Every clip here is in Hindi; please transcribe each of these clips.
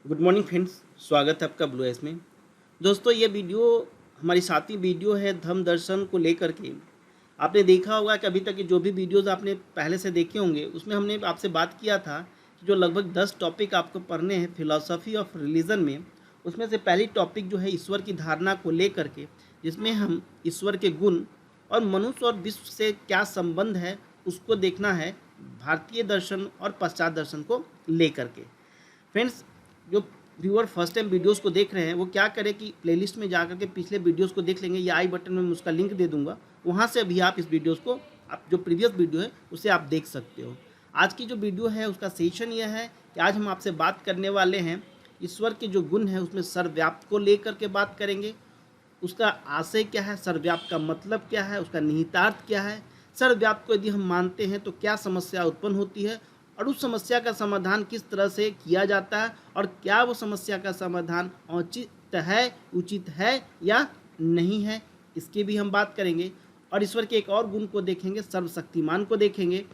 गुड मॉर्निंग फ्रेंड्स, स्वागत है आपका ब्लू एस में। दोस्तों, ये वीडियो हमारी 7वीं वीडियो है धम्म दर्शन को लेकर के। आपने देखा होगा कि अभी तक की जो भी वीडियोस आपने पहले से देखे होंगे उसमें हमने आपसे बात किया था कि जो लगभग 10 टॉपिक आपको पढ़ने हैं फिलॉसफी ऑफ रिलीजन में, उसमें से पहली टॉपिक जो है ईश्वर की धारणा को लेकर के, जिसमें हम ईश्वर के गुण और मनुष्य और विश्व से क्या संबंध है उसको देखना है, भारतीय दर्शन और पश्चात दर्शन को लेकर के। फ्रेंड्स, जो व्यूअर फर्स्ट टाइम वीडियोस को देख रहे हैं वो क्या करें कि प्लेलिस्ट में जाकर के पिछले वीडियोस को देख लेंगे, या आई बटन में मैं उसका लिंक दे दूंगा, वहाँ से अभी आप इस वीडियोस को, आप जो प्रीवियस वीडियो है उसे आप देख सकते हो। आज की जो वीडियो है उसका सेशन यह है कि आज हम आपसे बात करने वाले हैं ईश्वर के जो गुण है उसमें सर्वव्याप्त को लेकर के बात करेंगे। उसका आशय क्या है, सर्वव्याप्त का मतलब क्या है, उसका निहितार्थ क्या है, सर्वव्याप्त को यदि हम मानते हैं तो क्या समस्या उत्पन्न होती है और उस समस्या का समाधान किस तरह से किया जाता है, और क्या वो समस्या का समाधान उचित है या नहीं है, इसकी भी हम बात करेंगे। और ईश्वर के एक और गुण को देखेंगे, सर्वशक्तिमान को देखेंगे।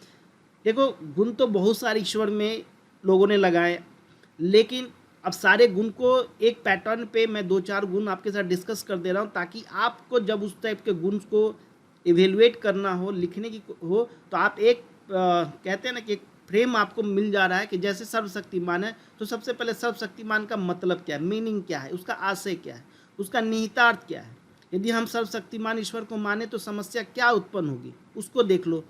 देखो, गुण तो बहुत सारे ईश्वर में लोगों ने लगाए, लेकिन अब सारे गुण को एक पैटर्न पे मैं 2-4 गुण आपके साथ डिस्कस कर दे रहा हूँ, ताकि आपको जब उस टाइप के गुण को इवेलुएट करना हो, लिखने की हो, तो आप एक कहते हैं ना कि एक फ्रेम आपको मिल जा रहा है कि जैसे सर्वशक्तिमान है तो सबसे पहले सर्वशक्तिमान का मतलब क्या है, मीनिंग क्या है, उसका आशय क्या है, उसका निहितार्थ क्या है। यदि हम सर्वशक्तिमान ईश्वर को माने तो समस्या क्या उत्पन्न होगी उसको देख लो।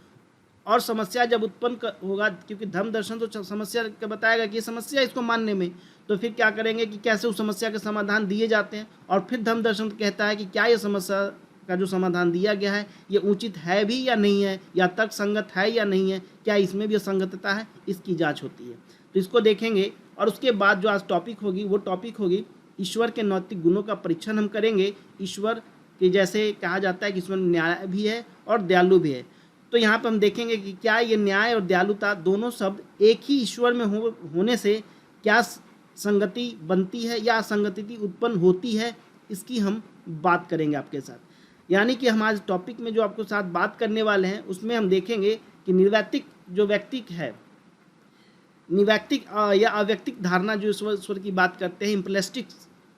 और समस्या जब उत्पन्न होगा, क्योंकि धर्म दर्शन तो समस्या का बताएगा कि ये समस्या इसको मानने में, तो फिर क्या करेंगे कि कैसे उस समस्या के समाधान दिए जाते हैं। और फिर धर्म दर्शन कहता है कि क्या ये समस्या का जो समाधान दिया गया है ये उचित है भी या नहीं है, या तर्क संगत है या नहीं है, क्या इसमें भी असंगतता है, इसकी जांच होती है। तो इसको देखेंगे। और उसके बाद जो आज टॉपिक होगी वो टॉपिक होगी ईश्वर के नैतिक गुणों का परीक्षण हम करेंगे। ईश्वर के जैसे कहा जाता है कि ईश्वर न्याय भी है और दयालु भी है, तो यहाँ पर हम देखेंगे कि क्या ये न्याय और दयालुता दोनों शब्द एक ही ईश्वर में होने से क्या संगति बनती है या असंगति उत्पन्न होती है, इसकी हम बात करेंगे आपके साथ। यानी कि हम आज टॉपिक में जो आपको साथ बात करने वाले हैं उसमें हम देखेंगे कि निर्वैक्तिक जो व्यक्तिक है, निवैक्तिक या अव्यक्तिक धारणा जो ईश्वर की बात करते हैं, इम्प्लेस्टिक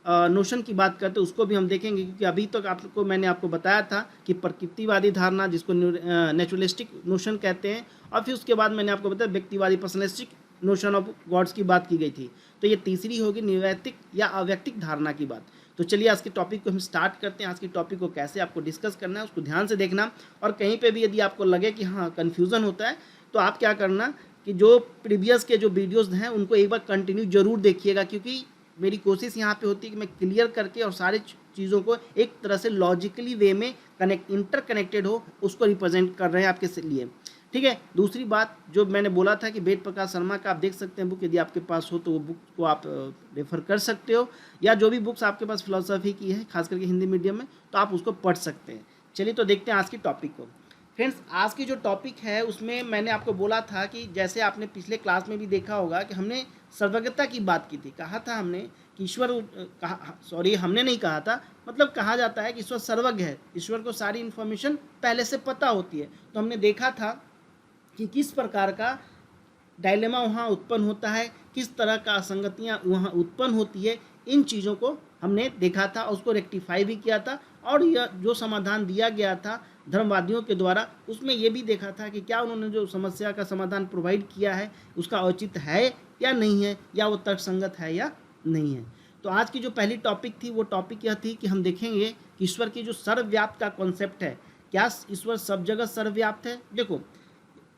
नोशन की बात करते हैं, उसको भी हम देखेंगे। क्योंकि अभी तक मैंने आपको बताया था कि प्रकृतिवादी धारणा जिसको नेचुरलिस्टिक नोशन कहते हैं, और फिर उसके बाद मैंने आपको बताया व्यक्तिवादी पर्सनलिस्टिक नोशन ऑफ गॉड्स की बात की गई थी। तो ये तीसरी होगी निर्वैक्तिक या अव्यक्तिक धारणा की बात। तो चलिए आज के टॉपिक को हम स्टार्ट करते हैं। आज के टॉपिक को कैसे आपको डिस्कस करना है उसको ध्यान से देखना, और कहीं पे भी यदि आपको लगे कि हाँ कन्फ्यूज़न होता है तो आप क्या करना कि जो प्रीवियस के जो वीडियोज़ हैं उनको एक बार कंटिन्यू जरूर देखिएगा, क्योंकि मेरी कोशिश यहाँ पे होती है कि मैं क्लियर करके और सारी चीज़ों को एक तरह से लॉजिकली वे में इंटरकनेक्टेड हो, उसको रिप्रेजेंट कर रहे हैं आपके लिए। ठीक है। दूसरी बात जो मैंने बोला था कि वेद प्रकाश शर्मा का आप देख सकते हैं बुक, यदि आपके पास हो तो वो बुक को आप रेफर कर सकते हो, या जो भी बुक्स आपके पास फिलोसफी की है खास करके हिंदी मीडियम में, तो आप उसको पढ़ सकते हैं। चलिए तो देखते हैं आज की टॉपिक को। फ्रेंड्स, आज की जो टॉपिक है उसमें मैंने आपको बोला था कि जैसे आपने पिछले क्लास में भी देखा होगा कि हमने सर्वज्ञता की बात की थी। कहा था हमने कि ईश्वर, हमने नहीं कहा था, मतलब कहा जाता है कि ईश्वर सर्वज्ञ है, ईश्वर को सारी इन्फॉर्मेशन पहले से पता होती है। तो हमने देखा था कि किस प्रकार का डायलेमा वहाँ उत्पन्न होता है, किस तरह का असंगतियाँ वहाँ उत्पन्न होती है, इन चीज़ों को हमने देखा था, उसको रेक्टिफाई भी किया था। और यह जो समाधान दिया गया था धर्मवादियों के द्वारा, उसमें यह भी देखा था कि क्या उन्होंने जो समस्या का समाधान प्रोवाइड किया है उसका औचित है या नहीं है, या वो तर्कसंगत है या नहीं है। तो आज की जो पहली टॉपिक थी वो टॉपिक यह थी कि हम देखेंगे कि ईश्वर की जो सर्वव्याप्त का कॉन्सेप्ट है, क्या ईश्वर सब जगह सर्वव्याप्त है। देखो,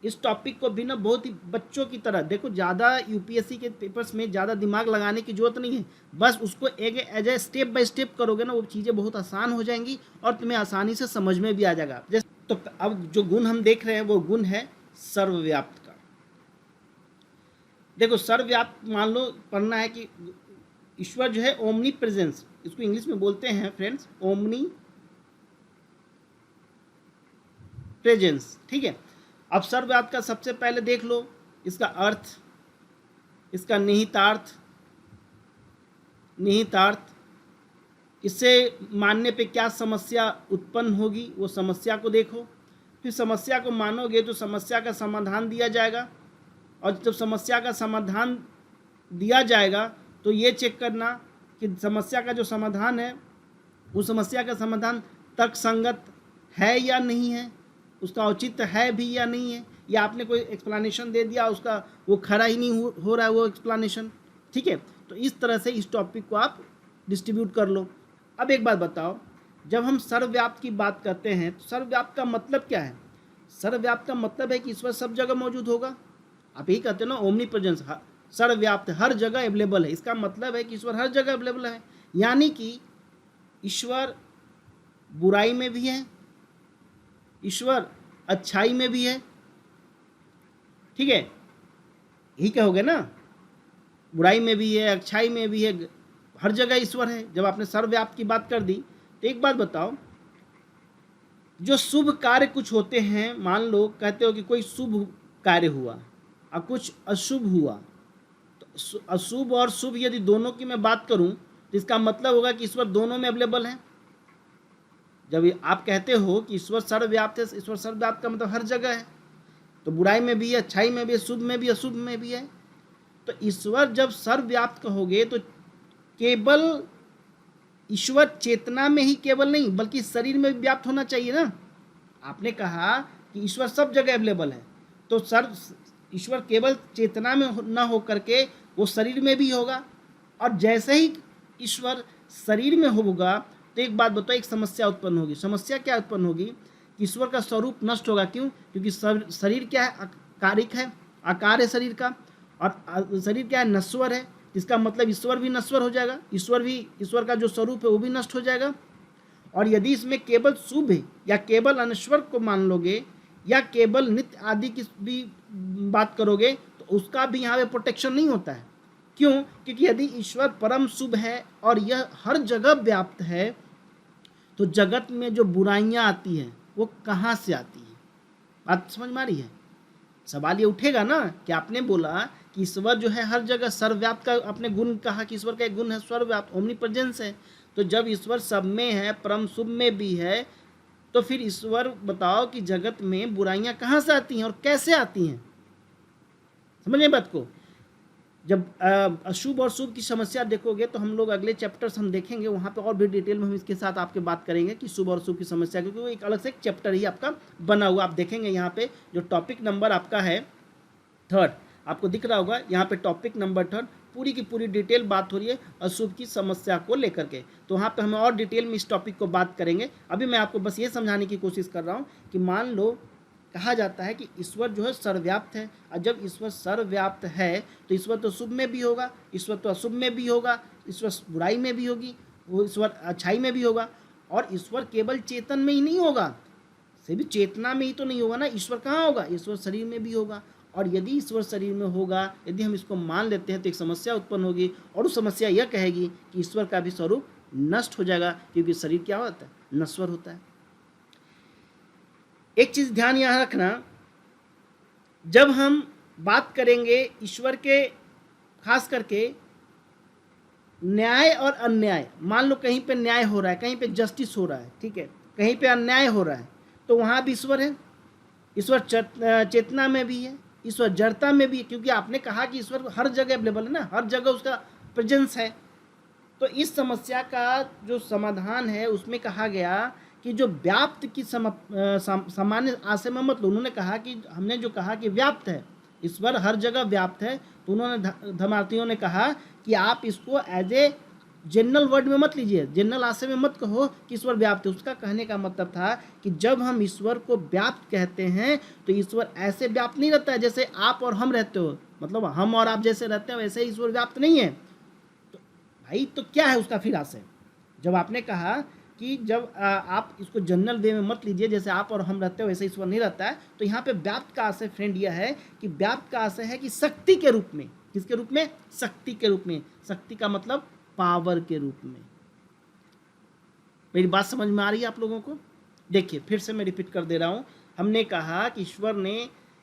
इस टॉपिक को भी ना बहुत ही बच्चों की तरह देखो, ज़्यादा यूपीएससी के पेपर्स में ज़्यादा दिमाग लगाने की जरूरत नहीं है, बस उसको एक as a step by step करोगे ना, वो चीज़ें बहुत आसान हो जाएंगी और तुम्हें आसानी से समझ में भी आ जाएगा। जैसे तो अब जो गुण हम देख रहे हैं वो गुण है सर्वव्याप्त का। देखो, सर्वव्याप्त मान लो पढ़ना है कि ईश्वर जो है ओमनी प्रेजेंस, इसको इंग्लिश में बोलते हैं फ्रेंड्स ओमनी प्रेजेंस। ठीक है। अब सर्वव्याप्त का सबसे पहले देख लो इसका अर्थ, इसका निहितार्थ, इससे मानने पे क्या समस्या उत्पन्न होगी वो समस्या को देखो। फिर समस्या को मानोगे तो समस्या का समाधान दिया जाएगा, और जब समस्या का समाधान दिया जाएगा तो ये चेक करना कि समस्या का जो समाधान है उस समस्या का समाधान तर्कसंगत है या नहीं है, उसका औचित्य है भी या नहीं है, या आपने कोई एक्सप्लेनेशन दे दिया उसका वो खरा ही नहीं हो रहा है वो एक्सप्लेनेशन। ठीक है, तो इस तरह से इस टॉपिक को आप डिस्ट्रीब्यूट कर लो। अब एक बात बताओ, जब हम सर्वव्याप्त की बात करते हैं तो सर्वव्याप्त का मतलब क्या है? सर्वव्याप्त का मतलब है कि ईश्वर सब जगह मौजूद होगा। आप यही कहते हो ना, ओमनी प्रेजेंस, सर्वव्याप्त, हर जगह अवेलेबल है। इसका मतलब है कि ईश्वर हर जगह अवेलेबल है, यानी कि ईश्वर बुराई में भी है, ईश्वर अच्छाई में भी है। ठीक है, यही कहोगे ना, बुराई में भी है, अच्छाई में भी है, हर जगह ईश्वर है। जब आपने सर्वव्याप्त की बात कर दी तो एक बात बताओ, जो शुभ कार्य कुछ होते हैं, मान लो कहते हो कि कोई शुभ कार्य हुआ और कुछ अशुभ हुआ, तो अशुभ और शुभ यदि दोनों की मैं बात करूं तो इसका मतलब होगा कि ईश्वर दोनों में अवेलेबल है। जब आप कहते हो कि ईश्वर सर्वव्याप्त है, ईश्वर सर्वव्याप्त का मतलब हर जगह है, तो बुराई में भी है, अच्छाई में भी है, शुभ में भी, अशुभ में भी है। तो ईश्वर जब सर्वव्याप्त कहोगे तो केवल ईश्वर चेतना में ही केवल नहीं बल्कि शरीर में भी व्याप्त होना चाहिए ना। आपने कहा कि ईश्वर सब जगह अवेलेबल है, तो ईश्वर केवल चेतना में ना हो करके वो शरीर में भी होगा। और जैसे ही ईश्वर शरीर में होगा तो एक बात बताओ, एक समस्या उत्पन्न होगी। समस्या क्या उत्पन्न होगी कि ईश्वर का स्वरूप नष्ट होगा। क्यों? क्योंकि शरीर क्या है? कारिक है, आकार है शरीर का, और शरीर क्या है? नश्वर है। इसका मतलब ईश्वर भी नश्वर हो जाएगा, ईश्वर का जो स्वरूप है वो भी नष्ट हो जाएगा। और यदि इसमें केवल शुभ है या केवल अनश्वर को मान लोगे या केवल नित्य आदि की भी बात करोगे तो उसका भी यहाँ पे प्रोटेक्शन नहीं होता है। क्यों? क्योंकि यदि ईश्वर परम शुभ है और यह हर जगह व्याप्त है तो जगत में जो बुराइयां आती हैं वो कहाँ से आती हैं? बात समझ में आ रही है? सवाल ये उठेगा ना कि आपने बोला कि ईश्वर जो है हर जगह सर्वव्याप्त का, आपने गुण कहा कि ईश्वर का एक गुण है सर्वव्याप्त, ओमनी प्रेजेंस है। तो जब ईश्वर सब में है, परम शुभ में भी है, तो फिर ईश्वर बताओ कि जगत में बुराइयां कहाँ से आती हैं और कैसे आती हैं? समझिए बात को। जब अशुभ और शुभ की समस्या देखोगे तो हम लोग अगले चैप्टर्स हम देखेंगे, वहाँ पे और भी डिटेल में हम इसके साथ आपके बात करेंगे कि शुभ और शुभ की समस्या, क्योंकि वो एक अलग से एक चैप्टर ही आपका बना हुआ। आप देखेंगे यहाँ पे जो टॉपिक नंबर आपका है 3, आपको दिख रहा होगा यहाँ पे टॉपिक नंबर 3, पूरी की पूरी डिटेल बात हो रही है अशुभ की समस्या को लेकर के। तो वहाँ पे हम और डिटेल में इस टॉपिक को बात करेंगे। अभी मैं आपको बस ये समझाने की कोशिश कर रहा हूँ कि मान लो कहा जाता है कि ईश्वर जो है सर्वव्याप्त है, और जब ईश्वर सर्वव्याप्त है तो ईश्वर तो शुभ में भी होगा, ईश्वर तो अशुभ में भी होगा, ईश्वर बुराई में भी होगी, वो ईश्वर अच्छाई में भी होगा। और ईश्वर केवल चेतन में ही नहीं होगा, से भी चेतना में ही तो नहीं होगा ना। ईश्वर कहाँ होगा? ईश्वर शरीर में भी होगा। और यदि ईश्वर शरीर में होगा, यदि हम इसको मान लेते हैं तो एक समस्या उत्पन्न होगी, और उस समस्या यह कहेगी कि ईश्वर का भी स्वरूप नष्ट हो जाएगा, क्योंकि शरीर क्या होता है? नश्वर होता है। एक चीज ध्यान यहाँ रखना, जब हम बात करेंगे ईश्वर के, खास करके न्याय और अन्याय, मान लो कहीं पे न्याय हो रहा है, कहीं पे जस्टिस हो रहा है, ठीक है, कहीं पे अन्याय हो रहा है, तो वहाँ भी ईश्वर है। ईश्वर चेतना में भी है, ईश्वर जड़ता में भी है, क्योंकि आपने कहा कि ईश्वर हर जगह अवेलेबल है ना, हर जगह उसका प्रेजेंस है। तो इस समस्या का जो समाधान है उसमें कहा गया कि जो व्याप्त की सामान्य आशय में मत लो। उन्होंने कहा कि हमने जो कहा कि व्याप्त है, ईश्वर हर जगह व्याप्त है, तो उन्होंने धर्मार्थियों ने कहा कि आप इसको एज ए जनरल वर्ड में मत लीजिए, जनरल आशय में मत कहो कि ईश्वर व्याप्त है। उसका कहने का मतलब था कि जब हम ईश्वर को व्याप्त कहते हैं तो ईश्वर ऐसे व्याप्त नहीं रहता है जैसे आप और हम रहते हो, मतलब हम और आप जैसे रहते हैं वैसे ईश्वर व्याप्त नहीं है। तो भाई तो क्या है उसका फिर आशय? जब आपने कहा कि जब आप इसको जनरल वे में मत लीजिए, जैसे आप और हम रहते हो वैसे ईश्वर नहीं रहता है, तो यहाँ पे व्याप्त का आशय फ्रेंड यह है कि व्याप्त का आशय है कि शक्ति के रूप में। किसके रूप में? शक्ति के रूप में। शक्ति का मतलब पावर के रूप में। मेरी बात समझ में आ रही है आप लोगों को? देखिए फिर से मैं रिपीट कर दे रहा हूँ। हमने कहा कि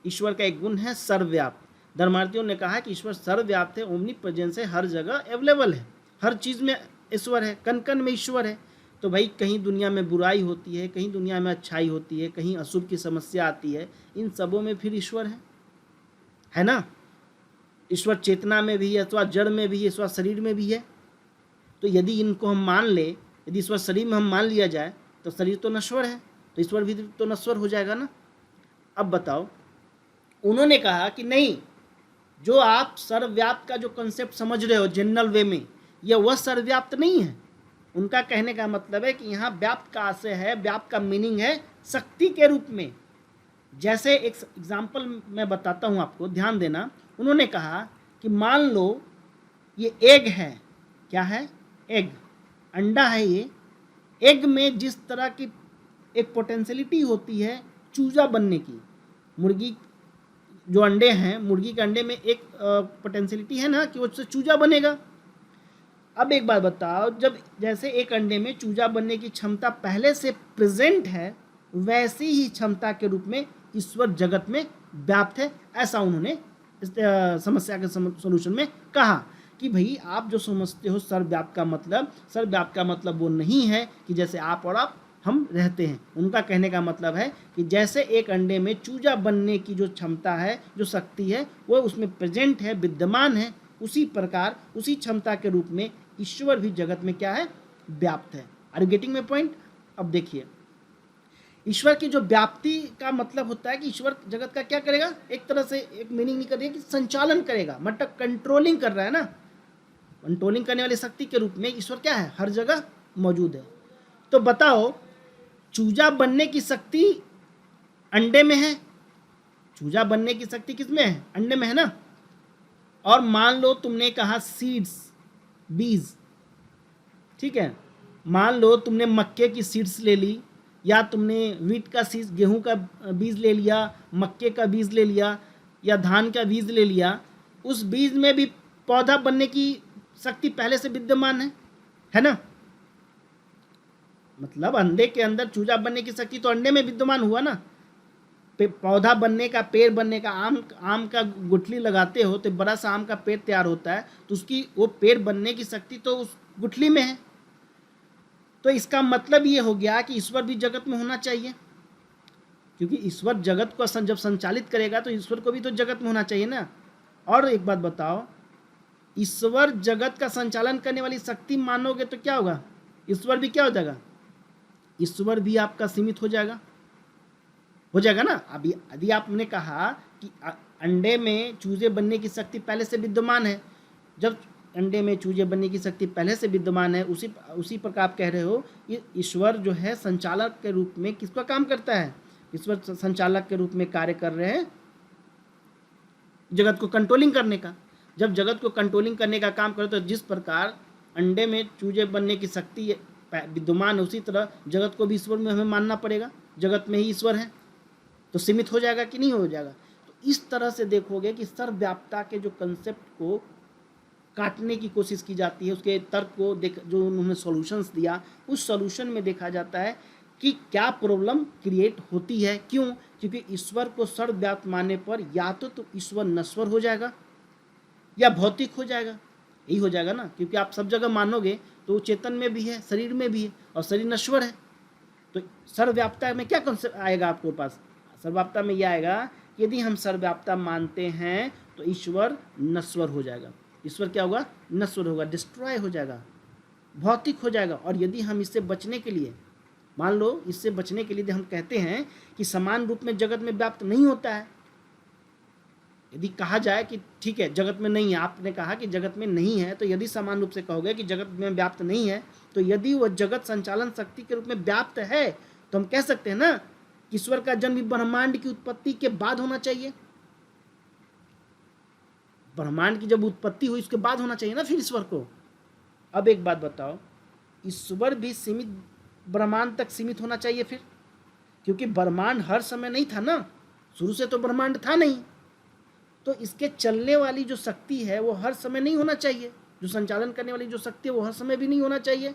ईश्वर का एक गुण है सर्वव्याप्त। धर्मार्थियों ने कहा कि ईश्वर सर्वव्याप्त है, ओमनी प्रेजेंस है, हर जगह अवेलेबल है, हर चीज़ में ईश्वर है, कण कण में ईश्वर है। तो भाई कहीं दुनिया में बुराई होती है, कहीं दुनिया में अच्छाई होती है, कहीं अशुभ की समस्या आती है, इन सबों में फिर ईश्वर है ना? ईश्वर चेतना में भी है, अथवा जड़ में भी है, अथवा शरीर में भी है। तो यदि इनको हम मान ले, यदि ईश्वर शरीर में हम मान लिया जाए तो शरीर तो नश्वर है, तो ईश्वर भी तो नश्वर हो जाएगा ना। अब बताओ, उन्होंने कहा कि नहीं, जो आप सर्वव्याप्त का जो कंसेप्ट समझ रहे हो जनरल वे में, यह वह सर्वव्याप्त नहीं है। उनका कहने का मतलब है कि यहाँ व्याप्त का आशय है, व्याप्त का मीनिंग है शक्ति के रूप में। जैसे एक एग्जाम्पल मैं बताता हूँ आपको, ध्यान देना। उन्होंने कहा कि मान लो ये एग है, क्या है? एग, अंडा है ये। एग में जिस तरह की एक पोटेंशियलिटी होती है चूजा बनने की, मुर्गी जो अंडे हैं, मुर्गी के अंडे में एक पोटेंशियलिटी है ना कि वो उससे चूजा बनेगा। अब एक बात बताओ, जब जैसे एक अंडे में चूजा बनने की क्षमता पहले से प्रेजेंट है, वैसी ही क्षमता के रूप में ईश्वर जगत में व्याप्त है, ऐसा उन्होंने इस समस्या के सॉल्यूशन में कहा कि भाई आप जो समझते हो सर्वव्याप्त का मतलब वो नहीं है कि जैसे आप और आप हम रहते हैं। उनका कहने का मतलब है कि जैसे एक अंडे में चूजा बनने की जो क्षमता है, जो शक्ति है, वो उसमें प्रेजेंट है, विद्यमान है, उसी प्रकार उसी क्षमता के रूप में ईश्वर भी जगत में क्या है? व्याप्त है। Are you getting my point? अब देखिए, ईश्वर की जो व्याप्ति का मतलब होता है कि ईश्वर जगत का क्या करेगा? एक तरह से एक मीनिंग नहीं करेगा कि संचालन करेगा, मतलब कंट्रोलिंग कर रहा है ना। कंट्रोलिंग करने वाली शक्ति के रूप में ईश्वर क्या है? हर जगह मौजूद है। तो बताओ, चूजा बनने की शक्ति अंडे में है, चूजा बनने की शक्ति किसमें है? अंडे में है ना। और मान लो तुमने कहा सीड्स, बीज, ठीक है, मान लो तुमने मक्के की सीड्स ले ली, या तुमने वीट का सीड्स, गेहूं का बीज ले लिया, मक्के का बीज ले लिया, या धान का बीज ले लिया। उस बीज में भी पौधा बनने की शक्ति पहले से विद्यमान है ना। मतलब अंडे के अंदर चूजा बनने की शक्ति तो अंडे में विद्यमान हुआ ना। पौधा बनने का, पेड़ बनने का, आम का गुठली लगाते हो तो बड़ा सा आम का पेड़ तैयार होता है, तो उसकी वो पेड़ बनने की शक्ति तो उस गुठली में है। तो इसका मतलब ये हो गया कि ईश्वर भी जगत में होना चाहिए, क्योंकि ईश्वर जगत को जब संचालित करेगा तो ईश्वर को भी तो जगत में होना चाहिए ना। और एक बात बताओ, ईश्वर जगत का संचालन करने वाली शक्ति मानोगे तो क्या होगा? ईश्वर भी क्या हो जाएगा? ईश्वर भी आपका सीमित हो जाएगा ना। अभी यदि आपने कहा कि अंडे में चूजे बनने की शक्ति पहले से विद्यमान है, जब अंडे में चूजे बनने की शक्ति पहले से विद्यमान है, उसी प्रकार आप कह रहे हो ये ईश्वर जो है संचालक के रूप में किसका काम करता है? ईश्वर संचालक के रूप में कार्य कर रहे हैं जगत को कंट्रोलिंग करने का। जब जगत को कंट्रोलिंग करने का काम करे तो जिस प्रकार अंडे में चूजे बनने की शक्ति विद्यमान है, उसी तरह जगत को भी ईश्वर में हमें मानना पड़ेगा। जगत में ही ईश्वर है तो सीमित हो जाएगा कि नहीं हो जाएगा? तो इस तरह से देखोगे कि सर्वव्याप्तता के जो कंसेप्ट को काटने की कोशिश की जाती है, उसके तर्क को जो उन्होंने सॉल्यूशंस दिया, उस सॉल्यूशन में देखा जाता है कि क्या प्रॉब्लम क्रिएट होती है। क्यों? क्योंकि ईश्वर को सर्वव्याप्त मानने पर या तो ईश्वर नश्वर हो जाएगा या भौतिक हो जाएगा। यही हो जाएगा ना, क्योंकि आप सब जगह मानोगे तो चेतन में भी है, शरीर में भी है, और शरीर नश्वर है। तो सर्वव्याप्तता में क्या कंसेप्ट आएगा आपके पास? सर्वव्याप्तता में यह आएगा कि यदि हम सर्वव्याप्तता मानते हैं तो ईश्वर नश्वर हो जाएगा। ईश्वर क्या होगा? नश्वर होगा, डिस्ट्रॉय हो जाएगा, भौतिक हो जाएगा। और यदि हम इससे बचने के लिए, मान लो इससे बचने के लिए हम कहते हैं कि समान रूप में जगत में व्याप्त नहीं होता है, यदि कहा जाए कि ठीक है जगत में नहीं है, आपने कहा कि जगत में नहीं है, तो यदि समान रूप से कहोगे कि जगत में व्याप्त नहीं है, तो यदि वह जगत संचालन शक्ति के रूप में व्याप्त है तो हम कह सकते हैं ना कि ईश्वर का जन्म ब्रह्मांड की उत्पत्ति के बाद होना चाहिए। ब्रह्मांड की जब उत्पत्ति हुई उसके बाद होना चाहिए ना फिर ईश्वर को। अब एक बात बताओ, ईश्वर भी सीमित ब्रह्मांड तक सीमित होना चाहिए फिर? क्योंकि ब्रह्मांड हर समय नहीं था ना, शुरू से तो ब्रह्मांड था नहीं, तो इसके चलने वाली जो शक्ति है वो हर समय नहीं होना चाहिए, जो संचालन करने वाली जो शक्ति है वो हर समय भी नहीं होना चाहिए।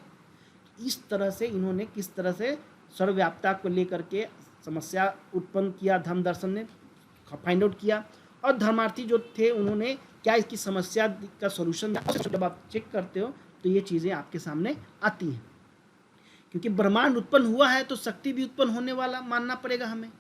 इस तरह से इन्होंने किस तरह से सर्वव्याप्तता को लेकर के समस्या उत्पन्न किया, धर्म दर्शन ने फाइंड आउट किया, और धर्मार्थी जो थे उन्होंने क्या इसकी समस्या का सॉल्यूशन। जब आप चेक करते हो तो ये चीज़ें आपके सामने आती हैं, क्योंकि ब्रह्मांड उत्पन्न हुआ है तो शक्ति भी उत्पन्न होने वाला मानना पड़ेगा हमें।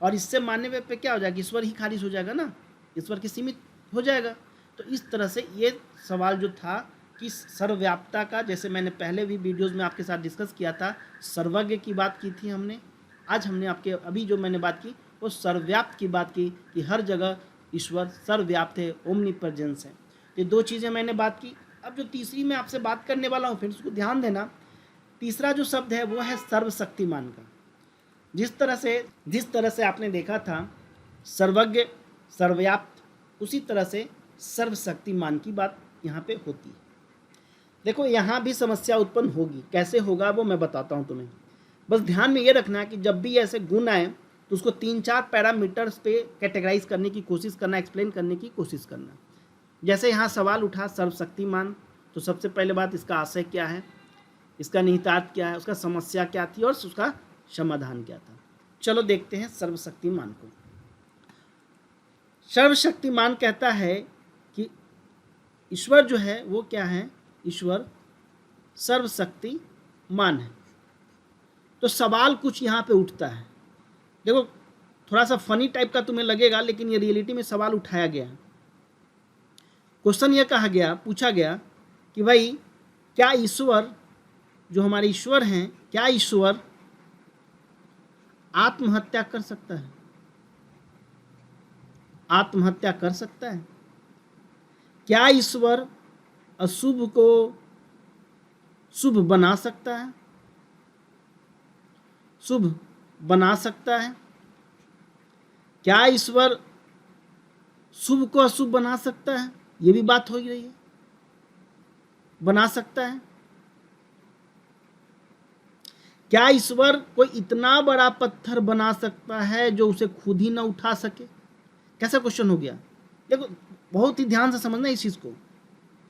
और इससे मानने पे क्या हो जाएगा? ईश्वर ही खारिज हो जाएगा ना, ईश्वर की सीमित हो जाएगा। तो इस तरह से ये सवाल जो था कि सर्वव्याप्ता का, जैसे मैंने पहले भी वीडियोस में आपके साथ डिस्कस किया था, सर्वज्ञ की बात की थी हमने। आज हमने आपके अभी जो मैंने बात की वो सर्वव्याप्त की बात की कि हर जगह ईश्वर सर्वव्याप्त है, ओमनी प्रेजेंस है। ये दो चीज़ें मैंने बात की। अब जो तीसरी मैं आपसे बात करने वाला हूँ, फिर उसको ध्यान देना। तीसरा जो शब्द है वो है सर्वशक्तिमान का। जिस तरह से आपने देखा था सर्वज्ञ, सर्वव्याप्त, उसी तरह से सर्वशक्तिमान की बात यहाँ पे होती है। देखो यहाँ भी समस्या उत्पन्न होगी, कैसे होगा वो मैं बताता हूँ तुम्हें। बस ध्यान में ये रखना है कि जब भी ऐसे गुण आए तो उसको 3-4 पैरामीटर्स पे कैटेगराइज करने की कोशिश करना, एक्सप्लेन करने की कोशिश करना। जैसे यहाँ सवाल उठा सर्वशक्तिमान, तो सबसे पहले बात इसका आशय क्या है, इसका निहितार्थ क्या है, उसका समस्या क्या थी और उसका समाधान क्या था। चलो देखते हैं सर्वशक्तिमान को। सर्वशक्तिमान कहता है कि ईश्वर जो है वो क्या है, ईश्वर सर्वशक्तिमान है। तो सवाल कुछ यहाँ पे उठता है। देखो थोड़ा सा फनी टाइप का तुम्हें लगेगा, लेकिन ये रियलिटी में सवाल उठाया गया है। क्वेश्चन ये कहा गया, पूछा गया कि भाई क्या ईश्वर, जो हमारे ईश्वर हैं, क्या ईश्वर आत्महत्या कर सकता है? आत्महत्या कर सकता है? क्या ईश्वर अशुभ को शुभ बना सकता है? शुभ बना सकता है? क्या ईश्वर शुभ को अशुभ बना सकता है? ये भी बात हो ही रही है, बना सकता है। क्या ईश्वर कोई इतना बड़ा पत्थर बना सकता है जो उसे खुद ही ना उठा सके? कैसा क्वेश्चन हो गया? देखो बहुत ही ध्यान से समझना इस चीज को।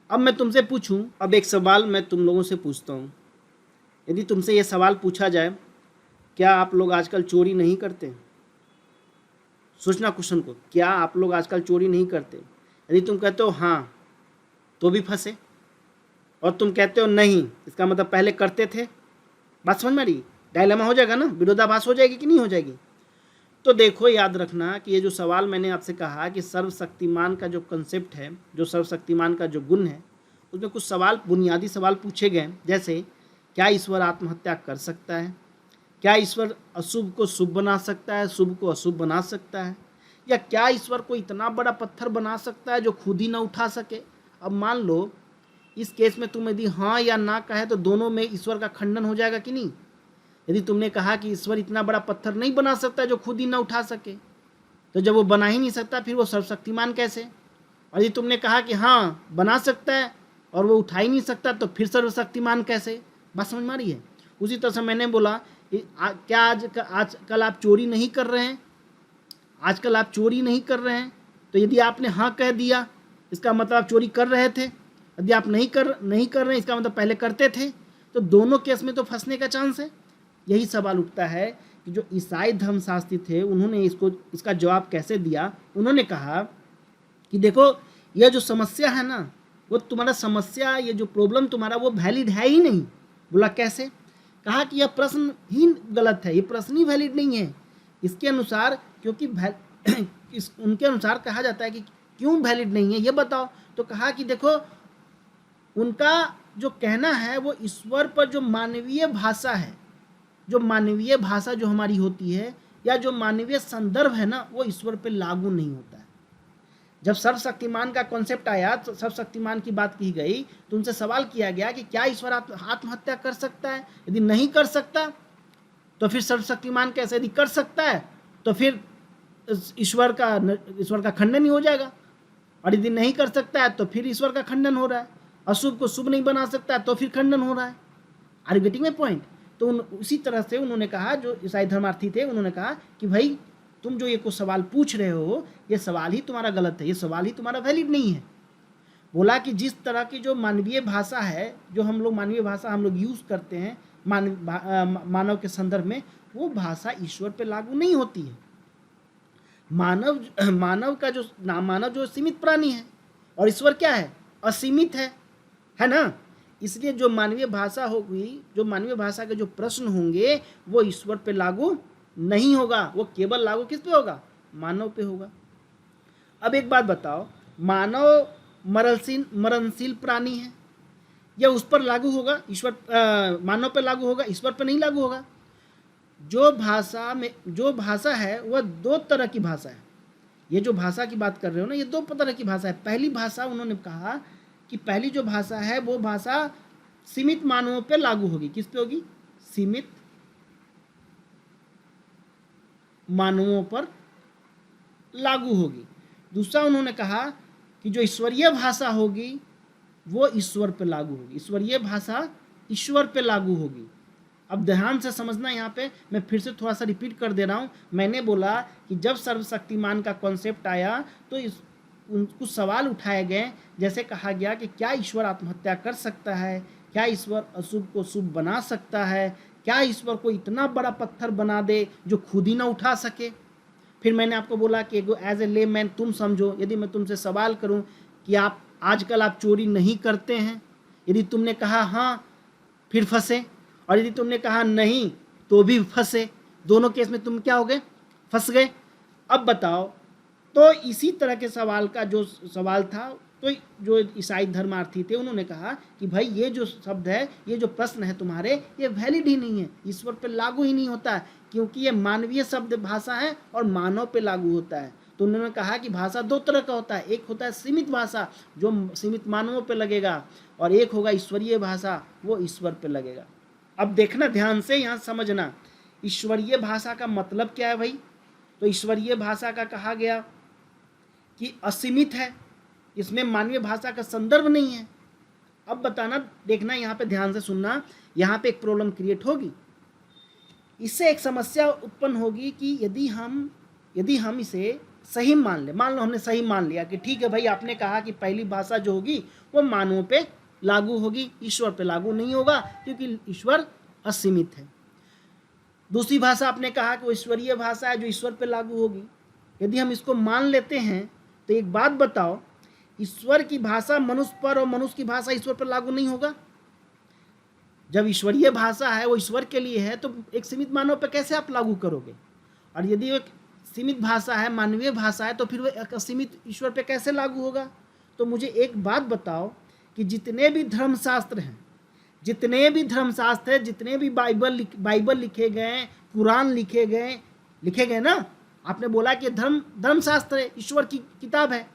अब मैं तुमसे पूछूं, अब एक सवाल मैं तुम लोगों से पूछता हूं। यदि तुमसे यह सवाल पूछा जाए, क्या आप लोग आजकल चोरी नहीं करते? सोचना क्वेश्चन को, क्या आप लोग आजकल चोरी नहीं करते? यदि तुम कहते हो हाँ, तो भी फंसे, और तुम कहते हो नहीं, इसका मतलब पहले करते थे। बात समझ में आ रही? डायलेमा हो जाएगा ना, विरोधाभास हो जाएगी कि नहीं हो जाएगी? तो देखो याद रखना कि ये जो सवाल मैंने आपसे कहा कि सर्वशक्तिमान का जो कंसेप्ट है, जो सर्वशक्तिमान का जो गुण है, उसमें कुछ सवाल, बुनियादी सवाल पूछे गए। जैसे क्या ईश्वर आत्महत्या कर सकता है? क्या ईश्वर अशुभ को शुभ बना सकता है, शुभ को अशुभ बना सकता है? या क्या ईश्वर को इतना बड़ा पत्थर बना सकता है जो खुद ही ना उठा सके? अब मान लो इस केस में तुम यदि हाँ या ना कहे तो दोनों में ईश्वर का खंडन हो जाएगा कि नहीं? यदि तुमने कहा कि ईश्वर इतना बड़ा पत्थर नहीं बना सकता जो खुद ही ना उठा सके, तो जब वो बना ही नहीं सकता फिर वो सर्वशक्तिमान कैसे? और यदि तुमने कहा कि हाँ बना सकता है और वो उठा ही नहीं सकता, तो फिर सर्वशक्तिमान कैसे? बात समझ में आ रही है? उसी तरह से मैंने बोला क्या आजकल आप चोरी नहीं कर रहे हैं? आजकल आप चोरी नहीं कर रहे हैं, तो यदि आपने हाँ कह दिया इसका मतलब आप चोरी कर रहे थे। यदि आप नहीं कर रहे हैं इसका मतलब पहले करते थे। तो दोनों केस में तो फंसने का चांस है। यही सवाल उठता है कि जो ईसाई धर्मशास्त्री थे उन्होंने इसका जवाब कैसे दिया। उन्होंने कहा कि देखो यह जो समस्या है ना, वो तुम्हारा समस्या, ये जो प्रॉब्लम तुम्हारा वो वैलिड है ही नहीं। बोला कैसे? कहा कि यह प्रश्न ही गलत है, ये प्रश्न ही वैलिड नहीं है इसके अनुसार, क्योंकि उनके अनुसार कहा जाता है कि क्यों वैलिड नहीं है ये बताओ। तो कहा कि देखो उनका जो कहना है वो ईश्वर पर जो मानवीय भाषा है, जो मानवीय भाषा जो हमारी होती है या जो मानवीय संदर्भ है ना, वो ईश्वर पे लागू नहीं होता है। जब सर्वशक्तिमान का कॉन्सेप्ट आया, तो सर्वशक्तिमान की बात की गई, तो उनसे सवाल किया गया कि क्या ईश्वर आत्महत्या कर सकता है? यदि नहीं कर सकता तो फिर सर्वशक्तिमान कैसे? यदि कर सकता है तो फिर ईश्वर का खंडन ही हो जाएगा, और यदि नहीं कर सकता है तो फिर ईश्वर का खंडन हो रहा है। अशुभ को शुभ नहीं बना सकता तो फिर खंडन हो रहा है। Are you getting my point? तो उसी तरह से उन्होंने कहा, जो ईसाई धर्मार्थी थे उन्होंने कहा कि भाई तुम जो ये कुछ सवाल पूछ रहे हो, ये सवाल ही तुम्हारा गलत है, ये सवाल ही तुम्हारा वैलिड नहीं है। बोला कि जिस तरह की जो मानवीय भाषा है, जो हम लोग मानवीय भाषा हम लोग यूज़ करते हैं मानव के संदर्भ में, वो भाषा ईश्वर पे लागू नहीं होती है। मानव जो सीमित प्राणी है और ईश्वर क्या है? असीमित है ना। इसलिए जो मानवीय भाषा होगी, जो मानवीय भाषा के जो प्रश्न होंगे वो ईश्वर पे लागू नहीं होगा, वो केवल लागू किस पे होगा? मानव पे होगा। अब एक बात बताओ, मरणशील प्राणी है, यह उस पर लागू होगा, ईश्वर मानव पर लागू होगा, ईश्वर पर नहीं लागू होगा। जो भाषा है वह दो तरह की भाषा है। ये जो भाषा की बात कर रहे हो ना, ये दो तरह की भाषा है। पहली भाषा उन्होंने कहा कि पहली जो भाषा है वो भाषा सीमित मानवों पर लागू होगी। किस पे होगी? सीमित मानवों पर लागू होगी। दूसरा उन्होंने कहा कि जो ईश्वरीय भाषा होगी वो ईश्वर पे लागू होगी। ईश्वरीय भाषा ईश्वर पे लागू होगी। अब ध्यान से समझना, यहाँ पे मैं फिर से थोड़ा सा रिपीट कर दे रहा हूँ। मैंने बोला कि जब सर्वशक्तिमान का कॉन्सेप्ट आया तो कुछ सवाल उठाए गए, जैसे कहा गया कि क्या ईश्वर आत्महत्या कर सकता है, क्या ईश्वर अशुभ को शुभ बना सकता है, क्या ईश्वर को इतना बड़ा पत्थर बना दे जो खुद ही ना उठा सके। फिर मैंने आपको बोला कि एज ए ले मैन तुम समझो, यदि मैं तुमसे सवाल करूं कि आप आजकल आप चोरी नहीं करते हैं, यदि तुमने कहा हाँ फिर फंसे, और यदि तुमने कहा नहीं तो भी फंसे। दोनों केस में तुम क्या हो गए? फंस गए। अब बताओ, तो इसी तरह के सवाल का जो सवाल था, तो जो ईसाई धर्मार्थी थे उन्होंने कहा कि भाई ये जो शब्द है, ये जो प्रश्न है तुम्हारे, ये वैलिड ही नहीं है, ईश्वर पे लागू ही नहीं होता है, क्योंकि ये मानवीय शब्द भाषा है और मानव पे लागू होता है। तो उन्होंने कहा कि भाषा दो तरह का होता है, एक होता है सीमित भाषा जो सीमित मानवों पे लगेगा, और एक होगा ईश्वरीय भाषा, वो ईश्वर पे लगेगा। अब देखना ध्यान से, यहाँ समझना, ईश्वरीय भाषा का मतलब क्या है भाई? तो ईश्वरीय भाषा का कहा गया कि असीमित है, इसमें मानवीय भाषा का संदर्भ नहीं है। अब बताना, देखना यहाँ पे ध्यान से सुनना, यहाँ पे एक प्रॉब्लम क्रिएट होगी। इससे एक समस्या उत्पन्न होगी कि यदि हम इसे सही मान लो हमने सही मान लिया कि ठीक है भाई, आपने कहा कि पहली भाषा जो होगी वो मानवों पे लागू होगी, ईश्वर पे लागू नहीं होगा क्योंकि ईश्वर असीमित है। दूसरी भाषा आपने कहा कि वो ईश्वरीय भाषा है जो ईश्वर पे लागू होगी। यदि हम इसको मान लेते हैं तो एक बात बताओ, ईश्वर की भाषा मनुष्य पर और मनुष्य की भाषा ईश्वर पर लागू नहीं होगा। जब ईश्वरीय भाषा है वो ईश्वर के लिए है, तो एक सीमित मानव पर कैसे आप लागू करोगे? और यदि एक सीमित भाषा है, मानवीय भाषा है, तो फिर वो एक असीमित ईश्वर पे कैसे लागू होगा? तो मुझे एक बात बताओ कि जितने भी धर्मशास्त्र हैं, जितने भी बाइबल लिखे गए, कुरान लिखे गए ना, आपने बोला कि धर्मशास्त्र है, ईश्वर की किताब है।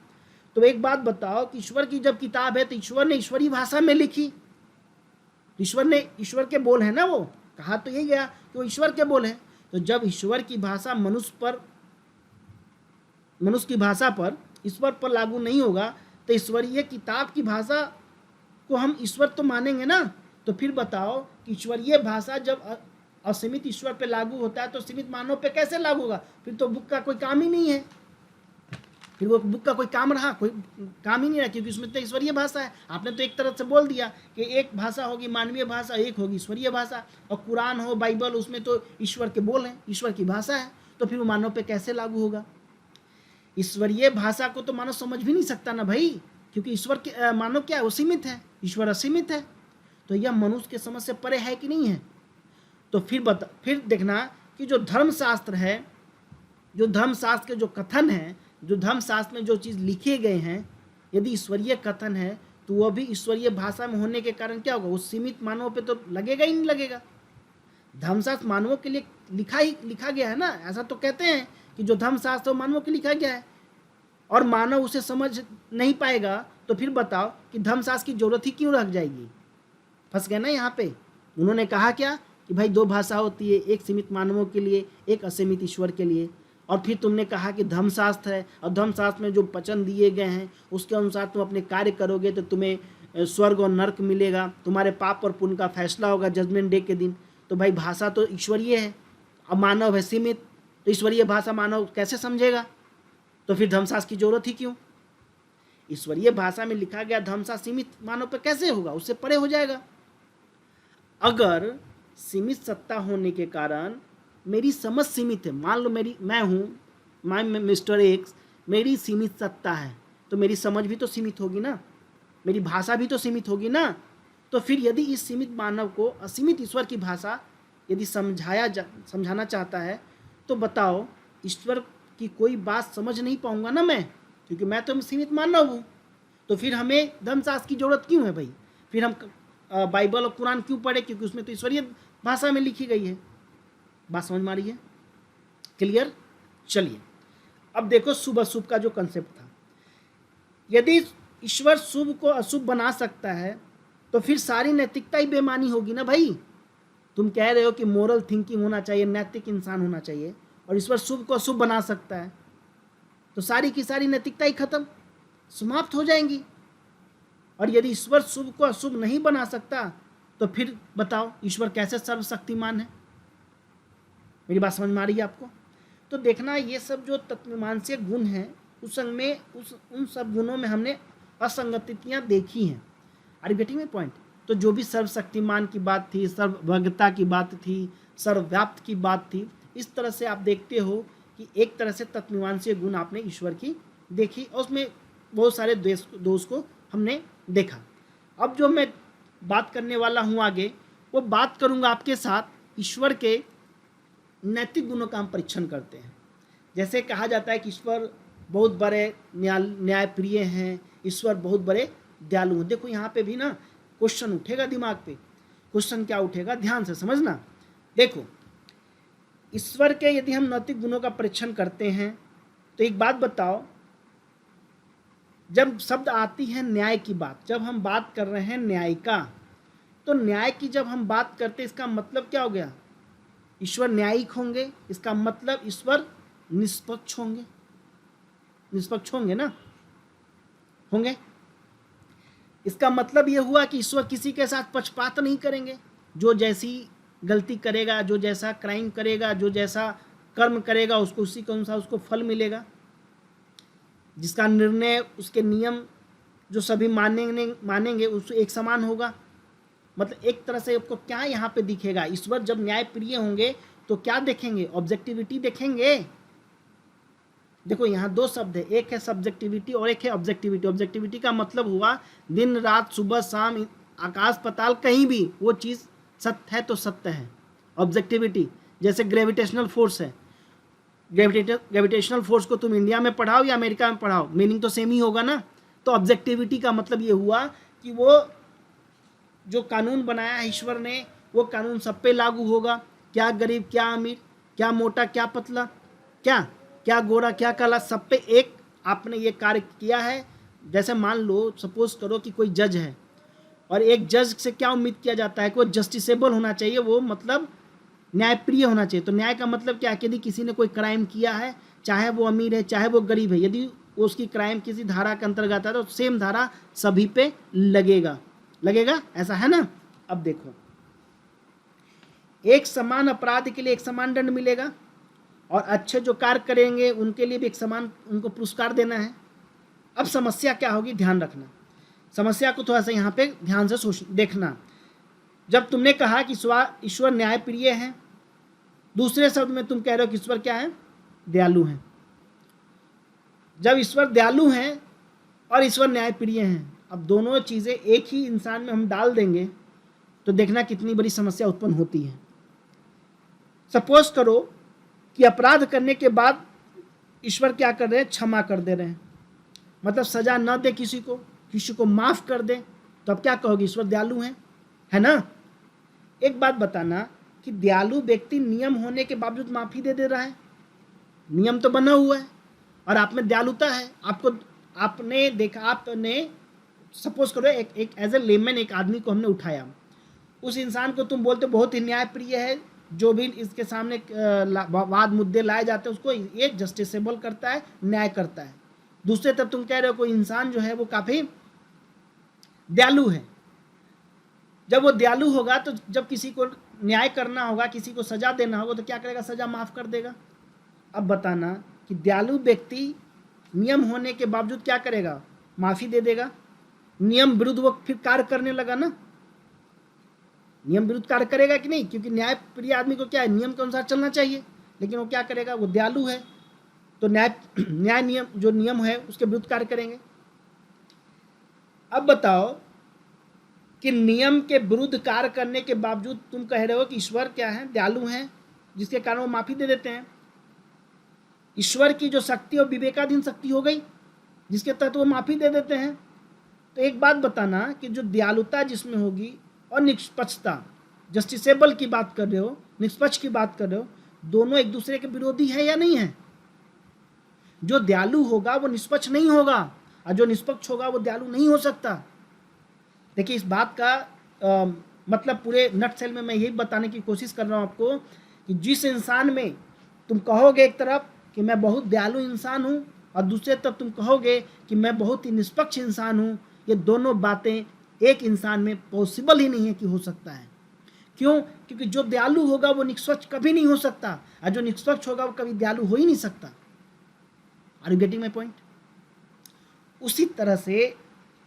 तो एक बात बताओ कि ईश्वर की जब किताब है तो ईश्वर ने ईश्वरीय भाषा में लिखी, ईश्वर के बोल है ना, वो कहा तो यही गया कि वो ईश्वर के बोल है। तो जब ईश्वर की भाषा मनुष्य की भाषा पर ईश्वर पर लागू नहीं होगा, तो ईश्वरीय किताब की भाषा को हम ईश्वर तो मानेंगे ना। तो फिर बताओ कि ईश्वरीय भाषा जब असीमित ईश्वर पे लागू होता है तो सीमित मानव पे कैसे लागू होगा? फिर तो बुक का कोई काम ही नहीं है, फिर वो बुक का कोई काम ही नहीं रहा, क्योंकि उसमें तो ईश्वरीय भाषा है। आपने तो एक तरह से बोल दिया कि एक भाषा होगी मानवीय भाषा, एक होगी ईश्वरीय भाषा, और कुरान हो, बाइबल, उसमें तो ईश्वर के बोल हैं, ईश्वर की भाषा है, तो फिर वो मानव पे कैसे लागू होगा? ईश्वरीय भाषा को तो मानव समझ भी नहीं सकता ना भाई, क्योंकि ईश्वर के मानव क्या है? वो सीमित है, ईश्वर असीमित है। तो यह मनुष्य के समझ से परे है कि नहीं है? तो फिर देखना कि जो धर्मशास्त्र है, जो धर्मशास्त्र के जो कथन है, जो धर्मशास्त्र में जो चीज़ लिखे गए हैं, यदि ईश्वरीय कथन है तो वह भी ईश्वरीय भाषा में होने के कारण क्या होगा? वो सीमित मानवों पे तो लगेगा ही नहीं लगेगा। धर्मशास्त्र मानवों के लिए लिखा गया है ना, ऐसा तो कहते हैं कि जो धर्मशास्त्र मानवों के लिखा गया है और मानव उसे समझ नहीं पाएगा, तो फिर बताओ कि धर्मशास्त्र की जरूरत ही क्यों रह जाएगी? फंस गए ना यहाँ पे। उन्होंने कहा क्या कि भाई दो भाषा होती है, एक सीमित मानवों के लिए, एक असीमित ईश्वर के लिए। और फिर तुमने कहा कि धर्मशास्त्र है, और धर्मशास्त्र में जो वचन दिए गए हैं उसके अनुसार तुम अपने कार्य करोगे तो तुम्हें स्वर्ग और नर्क मिलेगा, तुम्हारे पाप और पुण्य का फैसला होगा जजमेंट डे के दिन। तो भाई भाषा तो ईश्वरीय है, अब मानव है सीमित, तो ईश्वरीय भाषा मानव कैसे समझेगा? तो फिर धर्मशास्त्र की जरूरत ही क्यों? ईश्वरीय भाषा में लिखा गया धर्मशास्त्र सीमित मानव पर कैसे होगा? उससे परे हो जाएगा। अगर सीमित सत्ता होने के कारण मेरी समझ सीमित है, मान लो मैं मिस्टर एक्स, मेरी सीमित सत्ता है, तो मेरी समझ भी तो सीमित होगी ना, मेरी भाषा भी तो सीमित होगी ना। तो फिर यदि इस सीमित मानव को असीमित ईश्वर की भाषा यदि समझाना चाहता है, तो बताओ ईश्वर की कोई बात समझ नहीं पाऊंगा ना मैं, क्योंकि मैं तो सीमित मानव हूँ। तो फिर हमें धर्मशास्त्र की जरूरत क्यों है भाई? फिर हम बाइबल और कुरान क्यों पढ़े? क्योंकि उसमें तो ईश्वरीय भाषा में लिखी गई है। बात समझ में आ रही है? क्लियर? चलिए अब देखो शुभ अशुभ का जो कंसेप्ट था, यदि ईश्वर शुभ को अशुभ बना सकता है तो फिर सारी नैतिकता ही बेमानी होगी ना भाई। तुम कह रहे हो कि मोरल थिंकिंग होना चाहिए, नैतिक इंसान होना चाहिए, और ईश्वर शुभ को अशुभ बना सकता है तो सारी की सारी नैतिकता ही खत्म, समाप्त हो जाएंगी। और यदि ईश्वर शुभ को अशुभ नहीं बना सकता तो फिर बताओ ईश्वर कैसे सर्वशक्तिमान है? मेरी बात समझ में आ रही है आपको? तो देखना ये सब जो तत्वमीमांसीय गुण हैं उन सब गुणों में हमने असंगतियाँ देखी हैं। Are you getting my point? तो जो भी सर्वशक्तिमान की बात थी, सर्वज्ञता की बात थी, सर्वव्याप्त की बात थी, इस तरह से आप देखते हो कि एक तरह से तत्वमीमांसीय गुण आपने ईश्वर की देखी और उसमें बहुत सारे दोष को हमने देखा। अब जो मैं बात करने वाला हूँ आगे, वो बात करूँगा आपके साथ ईश्वर के नैतिक गुणों का हम परीक्षण करते हैं। जैसे कहा जाता है कि ईश्वर बहुत बड़े न्यायप्रिय हैं, ईश्वर बहुत बड़े दयालु हैं। देखो यहाँ पे भी ना क्वेश्चन उठेगा दिमाग पे। क्वेश्चन क्या उठेगा? ध्यान से समझना। देखो ईश्वर के यदि हम नैतिक गुणों का परीक्षण करते हैं तो एक बात बताओ, जब शब्द आती है न्याय की बात, जब हम बात कर रहे हैं न्याय का, तो न्याय की जब हम बात करते हैं इसका मतलब क्या हो गया? ईश्वर न्यायिक होंगे, इसका मतलब ईश्वर निष्पक्ष होंगे। निष्पक्ष होंगे ना? होंगे। इसका मतलब यह हुआ कि ईश्वर किसी के साथ पक्षपात नहीं करेंगे। जो जैसी गलती करेगा, जो जैसा क्राइम करेगा, जो जैसा कर्म करेगा, उसको उसी के अनुसार उसको फल मिलेगा। जिसका निर्णय, उसके नियम जो सभी मानेंगे उस एक समान होगा। मतलब एक तरह से आपको क्या यहाँ पे दिखेगा? ईश्वर जब न्यायप्रिय होंगे तो क्या देखेंगे? ऑब्जेक्टिविटी देखेंगे। देखो यहाँ दो शब्द है, एक है सब्जेक्टिविटी और एक है ऑब्जेक्टिविटी। ऑब्जेक्टिविटी का मतलब हुआ दिन रात, सुबह शाम, आकाश पाताल, कहीं भी वो चीज़ सत्य है तो सत्य है। ऑब्जेक्टिविटी जैसे ग्रेविटेशनल फोर्स है, ग्रेविटेशनल फोर्स को तुम इंडिया में पढ़ाओ या अमेरिका में पढ़ाओ, मीनिंग तो सेम ही होगा ना। तो ऑब्जेक्टिविटी का मतलब ये हुआ कि वो जो कानून बनाया है ईश्वर ने, वो कानून सब पे लागू होगा। क्या गरीब, क्या अमीर, क्या मोटा, क्या पतला, क्या गोरा, क्या काला, सब पे एक आपने ये कार्य किया है। जैसे मान लो, सपोज करो कि कोई जज है और एक जज से क्या उम्मीद किया जाता है कि वो जस्टिसेबल होना चाहिए, वो मतलब न्यायप्रिय होना चाहिए। तो न्याय का मतलब क्या है? यदि किसी ने कोई क्राइम किया है, चाहे वो अमीर है चाहे वो गरीब है, यदि उसकी क्राइम किसी धारा के अंतर्गत है तो सेम धारा सभी पे लगेगा। ऐसा है ना? अब देखो, एक समान अपराध के लिए एक समान दंड मिलेगा और अच्छे जो कार्य करेंगे उनके लिए भी एक समान उनको पुरस्कार देना है। अब समस्या क्या होगी? ध्यान रखना, समस्या को थोड़ा सा यहाँ पे ध्यान से देखना। जब तुमने कहा कि ईश्वर न्यायप्रिय है, दूसरे शब्द में तुम कह रहे हो कि ईश्वर क्या है? दयालु हैं। जब ईश्वर दयालु हैं और ईश्वर न्यायप्रिय हैं, अब दोनों चीज़ें एक ही इंसान में हम डाल देंगे तो देखना कितनी बड़ी समस्या उत्पन्न होती है। सपोज करो कि अपराध करने के बाद ईश्वर क्या कर रहे हैं? क्षमा कर दे रहे हैं, मतलब सजा न दे किसी को माफ कर दे, तो अब क्या कहोगे? ईश्वर दयालु हैं, है ना? एक बात बताना कि दयालु व्यक्ति नियम होने के बावजूद माफी दे रहा है। नियम तो बना हुआ है और आप में दयालुता है। आपने देखा, आपने सपोज करो एक एज ए लेमैन एक आदमी को हमने उठाया, उस इंसान को तुम बोलते बहुत ही न्यायप्रिय है, जो भी इसके सामने वाद मुद्दे लाए जाते हैं उसको ये जस्टिसेबल करता है, न्याय करता है। दूसरे तरफ तुम कह रहे हो कोई इंसान जो है वो काफ़ी दयालु है। जब वो दयालु होगा तो जब किसी को न्याय करना होगा, किसी को सजा देना होगा, तो क्या करेगा? सजा माफ कर देगा। अब बताना कि दयालु व्यक्ति नियम होने के बावजूद क्या करेगा? माफी दे देगा। नियम विरुद्ध वो फिर कार्य करने लगा ना, नियम विरुद्ध कार्य करेगा कि नहीं? क्योंकि न्यायप्रिय आदमी को क्या है? नियम के अनुसार चलना चाहिए। लेकिन वो क्या करेगा? वो दयालु है तो न्याय नियम जो नियम है उसके विरुद्ध कार्य करेंगे। अब बताओ कि नियम के विरुद्ध कार्य करने के बावजूद तुम कह रहे हो कि ईश्वर क्या है? दयालु हैं, जिसके कारण वो माफी दे देते हैं। ईश्वर की जो शक्ति और विवेकाधीन शक्ति हो गई जिसके तहत वो माफी दे देते हैं। तो एक बात बताना कि जो दयालुता जिसमें होगी और निष्पक्षता, जस्टिसेबल की बात कर रहे हो, निष्पक्ष की बात कर रहे हो, दोनों एक दूसरे के विरोधी है या नहीं है? जो दयालु होगा वो निष्पक्ष नहीं होगा, और जो निष्पक्ष होगा वो दयालु नहीं हो सकता। देखिए इस बात का मतलब पूरे नटसेल में मैं यही बताने की कोशिश कर रहा हूँ आपको कि जिस इंसान में तुम कहोगे एक तरफ कि मैं बहुत दयालु इंसान हूँ और दूसरे तरफ तुम कहोगे कि मैं बहुत ही निष्पक्ष इंसान हूँ, ये दोनों बातें एक इंसान में पॉसिबल ही नहीं है कि हो सकता है। क्यों? क्योंकि जो दयालु होगा वो निष्पक्ष कभी नहीं हो सकता, और जो निष्पक्ष होगा वो कभी दयालु हो ही नहीं सकता। Are you getting my point? उसी तरह से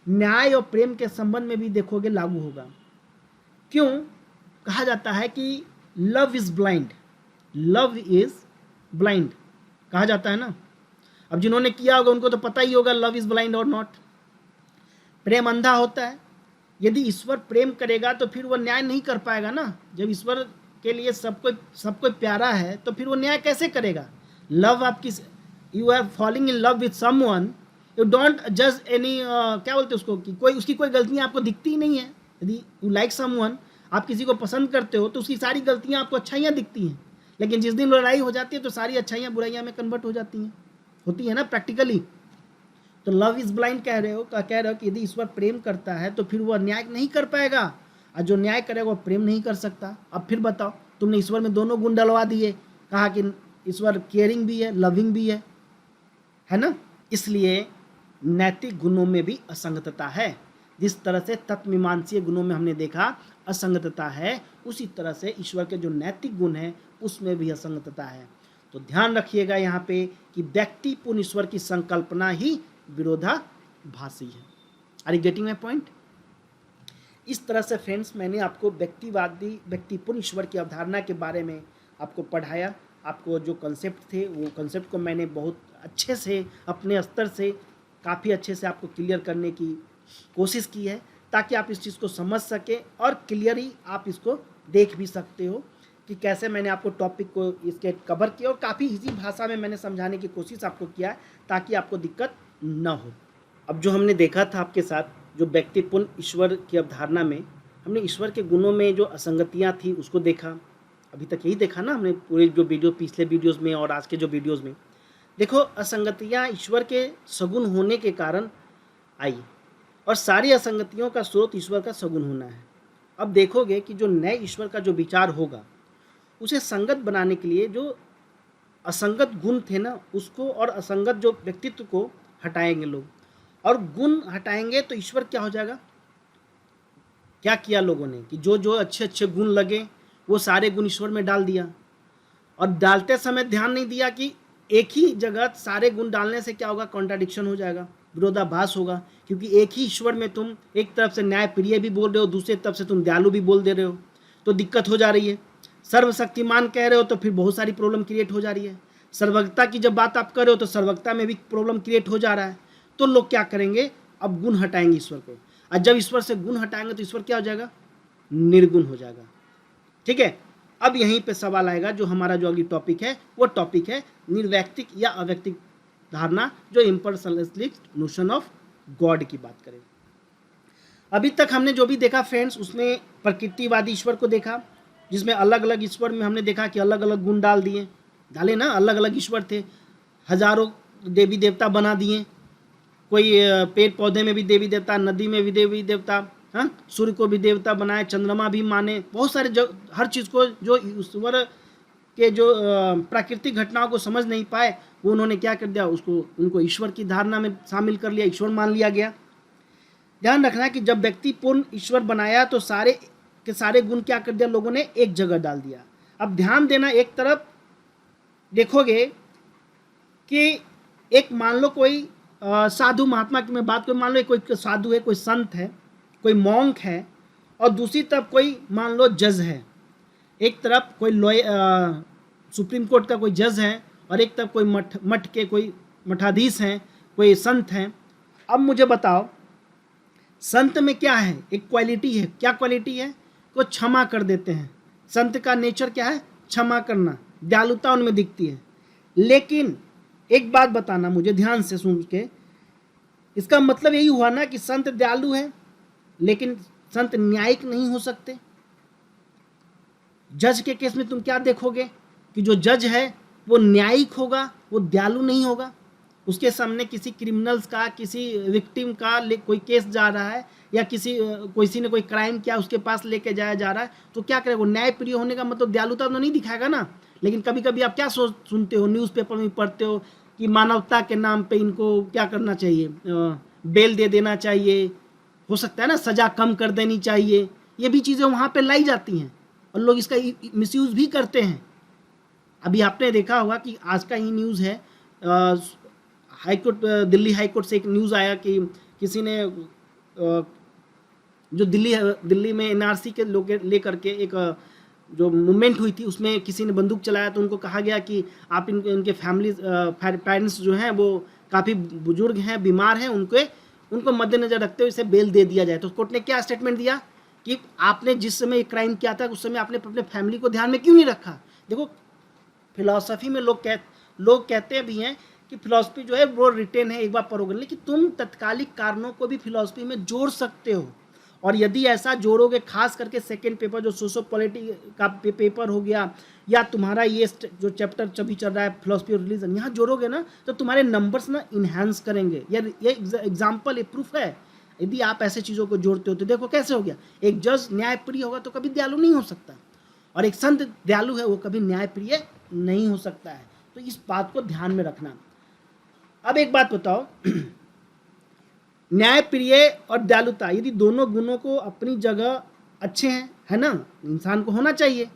न्याय और प्रेम के संबंध में भी देखोगे लागू होगा। क्यों? कहा जाता है कि love is blind, love is blind कहा जाता है ना। अब जिन्होंने किया होगा उनको तो पता ही होगा लव इज ब्लाइंड और नॉट। प्रेम अंधा होता है। यदि ईश्वर प्रेम करेगा तो फिर वो न्याय नहीं कर पाएगा ना। जब ईश्वर के लिए सब कोई प्यारा है तो फिर वो न्याय कैसे करेगा? लव आपकी, you are falling in love with someone, you don't जज एनी, क्या बोलते हैं उसको, कि कोई उसकी कोई गलतियां आपको दिखती ही नहीं है। यदि यू लाइक समवन, आप किसी को पसंद करते हो तो उसकी सारी गलतियां आपको अच्छाइयां दिखती हैं, लेकिन जिस दिन लड़ाई हो जाती है तो सारी अच्छाइयां बुराइयां में कन्वर्ट हो जाती हैं, होती है ना प्रैक्टिकली। तो लव इज ब्लाइंड कह रहे हो कि यदि ईश्वर प्रेम करता है तो फिर वह न्याय नहीं कर पाएगा, और जो न्याय करेगा वो प्रेम नहीं कर सकता। अब फिर बताओ, तुमने ईश्वर में दोनों गुण डलवा दिए, कहा कि ईश्वर केयरिंग भी है, लविंग भी है ना। इसलिए नैतिक गुणों में भी असंगतता है। जिस तरह से तत्वमीमांसीय गुणों में हमने देखा असंगतता है, उसी तरह से ईश्वर के जो नैतिक गुण हैं उसमें भी असंगतता है। तो ध्यान रखिएगा यहाँ पे कि व्यक्तिपूर्ण ईश्वर की संकल्पना ही विरोधाभासी है। Are you getting my point? इस तरह से फ्रेंड्स मैंने आपको व्यक्तिपूर्ण ईश्वर की अवधारणा के बारे में आपको पढ़ाया। आपको जो कंसेप्ट थे वो कंसेप्ट को मैंने बहुत अच्छे से अपने स्तर से काफ़ी अच्छे से आपको क्लियर करने की कोशिश की है, ताकि आप इस चीज़ को समझ सकें और क्लियरली आप इसको देख भी सकते हो कि कैसे मैंने आपको टॉपिक को इसके कवर किया, और काफ़ी इजी भाषा में मैंने समझाने की कोशिश आपको किया है ताकि आपको दिक्कत न हो। अब जो हमने देखा था आपके साथ, जो व्यक्तिपूर्ण ईश्वर की अवधारणा में हमने ईश्वर के गुणों में जो असंगतियाँ थी उसको देखा। अभी तक यही देखा ना हमने पूरे जो वीडियो, पिछले वीडियोज़ में और आज के जो वीडियोज़ में। देखो असंगतियाँ ईश्वर के सगुण होने के कारण आई, और सारी असंगतियों का स्रोत ईश्वर का सगुण होना है। अब देखोगे कि जो नए ईश्वर का जो विचार होगा उसे संगत बनाने के लिए जो असंगत गुण थे ना उसको, और असंगत जो व्यक्तित्व को हटाएंगे लोग, और गुण हटाएंगे तो ईश्वर क्या हो जाएगा। क्या किया लोगों ने कि जो जो अच्छे अच्छे गुण लगे वो सारे गुण ईश्वर में डाल दिया, और डालते समय ध्यान नहीं दिया कि एक ही जगह सारे गुण डालने से क्या होगा, कॉन्ट्राडिक्शन हो जाएगा, विरोधाभास होगा। क्योंकि एक ही ईश्वर में तुम एक तरफ से न्याय प्रिय भी बोल रहे हो, दूसरी तरफ से तुम दयालु भी बोल दे रहे हो, तो दिक्कत हो जा रही है। सर्वशक्तिमान कह रहे हो तो फिर बहुत सारी प्रॉब्लम क्रिएट हो जा रही है। सर्वज्ञता की जब बात आप कर रहे हो तो सर्वज्ञता में भी प्रॉब्लम क्रिएट हो जा रहा है। तो लोग क्या करेंगे, अब गुण हटाएंगे ईश्वर को, और जब ईश्वर से गुण हटाएंगे तो ईश्वर क्या हो जाएगा, निर्गुण हो जाएगा। ठीक है। अब यहीं पे सवाल आएगा, जो हमारा जो अगली टॉपिक है वो टॉपिक है निर्वैयक्तिक या अवैयक्तिक धारणा, जो इम्पर्सनलिस्टिक नोशन ऑफ गॉड की बात करें। अभी तक हमने जो भी देखा फ्रेंड्स, उसमें प्रकृतिवादी ईश्वर को देखा, जिसमें अलग अलग ईश्वर में हमने देखा कि अलग अलग गुण डाले ना, अलग अलग ईश्वर थे, हजारों देवी देवता बना दिए, कोई पेड़ पौधे में भी देवी देवता, नदी में भी देवी देवता, हाँ, सूर्य को भी देवता बनाए, चंद्रमा भी माने, बहुत सारे जो हर चीज़ को, जो ईश्वर के जो प्राकृतिक घटनाओं को समझ नहीं पाए वो उन्होंने क्या कर दिया, उनको ईश्वर की धारणा में शामिल कर लिया, ईश्वर मान लिया गया। ध्यान रखना कि जब व्यक्ति पूर्ण ईश्वर बनाया तो सारे के सारे गुण क्या कर दिया, लोगों ने एक जगह डाल दिया। अब ध्यान देना, एक तरफ देखोगे कि एक मान लो कोई साधु महात्मा की मैं बात करूँ, मान लो कोई साधु है, कोई संत है, कोई मॉन्क है, और दूसरी तरफ कोई मान लो जज है। एक तरफ कोई सुप्रीम कोर्ट का कोई जज है, और एक तरफ कोई मठ के कोई मठाधीश हैं, कोई संत हैं। अब मुझे बताओ, संत में क्या है, एक क्वालिटी है, क्या क्वालिटी है, वो क्षमा कर देते हैं। संत का नेचर क्या है, क्षमा करना, दयालुता उनमें दिखती है। लेकिन एक बात बताना मुझे ध्यान से सुन के, इसका मतलब यही हुआ ना कि संत दयालु है लेकिन संत न्यायिक नहीं हो सकते। जज के केस में तुम क्या देखोगे कि जो जज है वो न्यायिक होगा, वो दयालु नहीं होगा। उसके सामने किसी क्रिमिनल्स का, किसी विक्टिम का कोई केस जा रहा है या किसी ने कोई क्राइम किया उसके पास लेके जाया जा रहा है, तो क्या करेगा वो? न्यायप्रिय होने का मतलब दयालुता तो नहीं दिखाएगा ना। लेकिन कभी कभी आप क्या सुनते हो, न्यूज़पेपर में पढ़ते हो कि मानवता के नाम पे इनको क्या करना चाहिए, बेल दे देना चाहिए, हो सकता है ना सज़ा कम कर देनी चाहिए। ये भी चीज़ें वहाँ पे लाई जाती हैं और लोग इसका मिसयूज़ भी करते हैं। अभी आपने देखा होगा कि आज का ही न्यूज़ है, हाईकोर्ट, दिल्ली हाईकोर्ट से एक न्यूज़ आया कि किसी ने जो दिल्ली में एनआरसी के लोग लेकर के एक जो मूवमेंट हुई थी उसमें किसी ने बंदूक चलाया, तो उनको कहा गया कि आप इनके फैमिली पेरेंट्स जो हैं वो काफ़ी बुजुर्ग हैं, बीमार हैं, उनको मद्देनजर रखते हुए इसे बेल दे दिया जाए। तो कोर्ट ने क्या स्टेटमेंट दिया कि आपने जिस समय क्राइम किया था उस समय आपने अपने फैमिली को ध्यान में क्यों नहीं रखा। देखो फिलॉसफी में लोग कहते भी हैं कि फिलॉसफी जो है वो रिटेन है, एक बार पढ़ोगे, लेकिन तुम तत्कालिक कारणों को भी फिलॉसफी में जोड़ सकते हो। और यदि ऐसा जोड़ोगे, खास करके सेकेंड पेपर जो सोशियोपॉलिटी का पेपर हो गया या तुम्हारा ये जो चैप्टर अभी चल रहा है फिलॉसफी ऑफ रिलीजन, यहाँ जोड़ोगे ना तो तुम्हारे नंबर्स ना इन्हांस करेंगे। ये एग्जाम्पल, ये प्रूफ है। यदि आप ऐसे चीज़ों को जोड़ते हो तो देखो कैसे हो गया। एक जज न्यायप्रिय होगा तो कभी दयालु नहीं हो सकता, और एक संत दयालु है वो कभी न्यायप्रिय नहीं हो सकता है। तो इस बात को ध्यान में रखना। अब एक बात बताओ, न्यायप्रिय और दयालुता यदि दोनों गुणों को अपनी जगह अच्छे हैं, है ना, इंसान को होना चाहिए,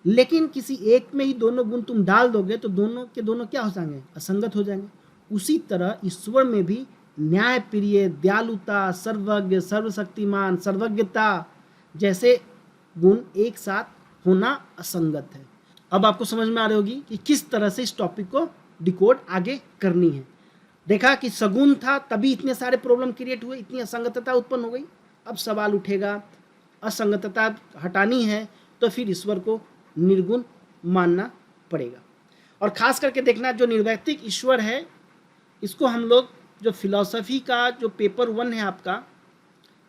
लेकिन किसी एक में ही दोनों गुण तुम डाल दोगे तो दोनों के दोनों क्या हो जाएंगे? असंगत हो जाएंगे। उसी तरह ईश्वर में भी न्यायप्रिय, दयालुता, सर्वज्ञ, सर्वशक्तिमान, सर्वज्ञता जैसे गुण एक साथ होना असंगत है। अब आपको समझ में आ रही होगी कि किस तरह से इस टॉपिक को डिकोड आगे करनी है। देखा कि सगुण था तभी इतने सारे प्रॉब्लम क्रिएट हुए, इतनी असंगतता उत्पन्न हो गई। अब सवाल उठेगा, असंगतता हटानी है तो फिर ईश्वर को निर्गुण मानना पड़ेगा। और खास करके देखना, जो निर्वैयक्तिक ईश्वर है इसको हम लोग जो फिलॉसफी का जो पेपर 1 है आपका,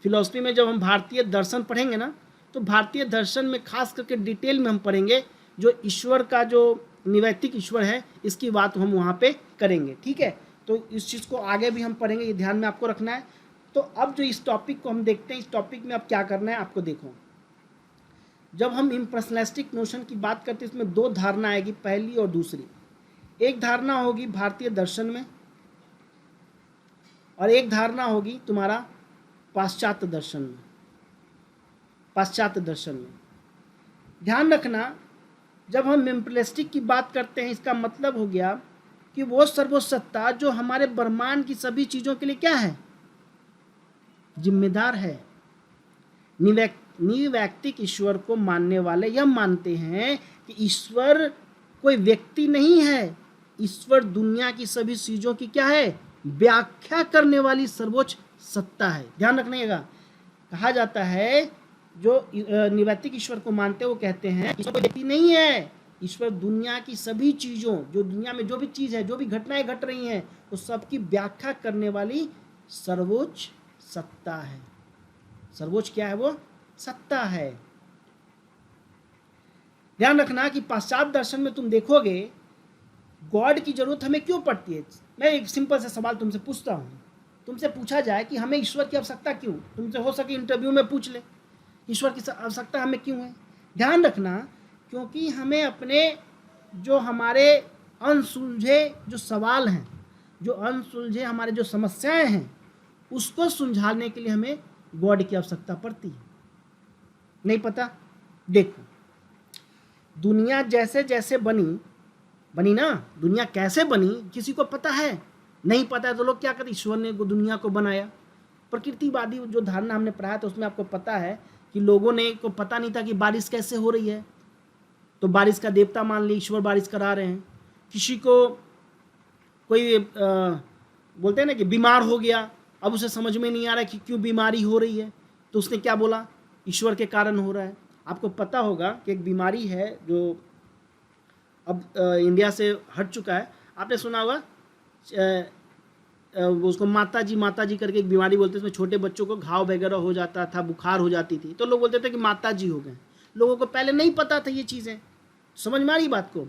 फिलॉसफी में जब हम भारतीय दर्शन पढ़ेंगे ना, तो भारतीय दर्शन में खास करके डिटेल में हम पढ़ेंगे जो ईश्वर का जो निर्वैयक्तिक ईश्वर है इसकी बात हम वहाँ पे करेंगे। ठीक है, तो इस चीज़ को आगे भी हम पढ़ेंगे, ये ध्यान में आपको रखना है। तो अब जो इस टॉपिक को हम देखते हैं, इस टॉपिक में अब क्या करना है आपको देखो। जब हम इम्पर्सनलिस्टिक नोशन की बात करते हैं इसमें 2 धारणा आएगी, पहली और दूसरी। एक धारणा होगी भारतीय दर्शन में और एक धारणा होगी तुम्हारा पाश्चात्य दर्शन में। पाश्चात्य दर्शन में ध्यान रखना, जब हम इम्पर्सनलिस्टिक की बात करते हैं इसका मतलब हो गया कि वो सर्वोच्चता जो हमारे ब्रह्मांड की सभी चीज़ों के लिए क्या है? जिम्मेदार है। निर्वैयक्तिक ईश्वर को मानने वाले यह मानते हैं कि ईश्वर कोई व्यक्ति नहीं है, ईश्वर दुनिया की सभी चीज़ों की क्या है? व्याख्या करने वाली सर्वोच्च सत्ता है। ध्यान रखिएगा, कहा जाता है जो निर्वैयक्तिक ईश्वर को मानते हैं वो कहते हैं ईश्वर कोई व्यक्ति नहीं है, ईश्वर दुनिया की सभी चीज़ों, जो दुनिया में जो भी चीज़ है, जो भी घटनाएं घट रही हैं, वो सबकी व्याख्या करने वाली सर्वोच्च सत्ता है। सर्वोच्च क्या है? वो सत्ता है। ध्यान रखना कि पाश्चात्य दर्शन में तुम देखोगे गॉड की जरूरत हमें क्यों पड़ती है। मैं एक सिंपल सा सवाल तुमसे पूछता हूँ, तुमसे पूछा जाए कि हमें ईश्वर की आवश्यकता क्यों, तुमसे हो सके इंटरव्यू में पूछ ले, ईश्वर की आवश्यकता हमें क्यों है? ध्यान रखना, क्योंकि हमें अपने जो हमारे अनसुलझे जो सवाल हैं, जो अनसुलझे हमारे जो समस्याएं हैं, उसको सुलझाने के लिए हमें गॉड की आवश्यकता पड़ती है। नहीं पता? देखो, दुनिया जैसे जैसे बनी ना, दुनिया कैसे बनी किसी को पता है? नहीं पता है तो लोग क्या करते? ईश्वर ने दुनिया को बनाया। प्रकृतिवादी जो धारणा हमने पढ़ा था उसमें आपको पता है कि लोगों ने को पता नहीं था कि बारिश कैसे हो रही है, तो बारिश का देवता मान ली, ईश्वर बारिश करा रहे हैं। किसी को कोई बोलते हैं ना कि बीमार हो गया, अब उसे समझ में नहीं आ रहा है कि क्यों बीमारी हो रही है, तो उसने क्या बोला? ईश्वर के कारण हो रहा है। आपको पता होगा कि एक बीमारी है जो अब इंडिया से हट चुका है, आपने सुना होगा उसको माता जी करके एक बीमारी बोलते हैं, उसमें छोटे बच्चों को घाव वगैरह हो जाता था, बुखार हो जाती थी, तो लोग बोलते थे कि माता जी हो गए। लोगों को पहले नहीं पता था ये चीज़ें, समझ में आ रही बात को।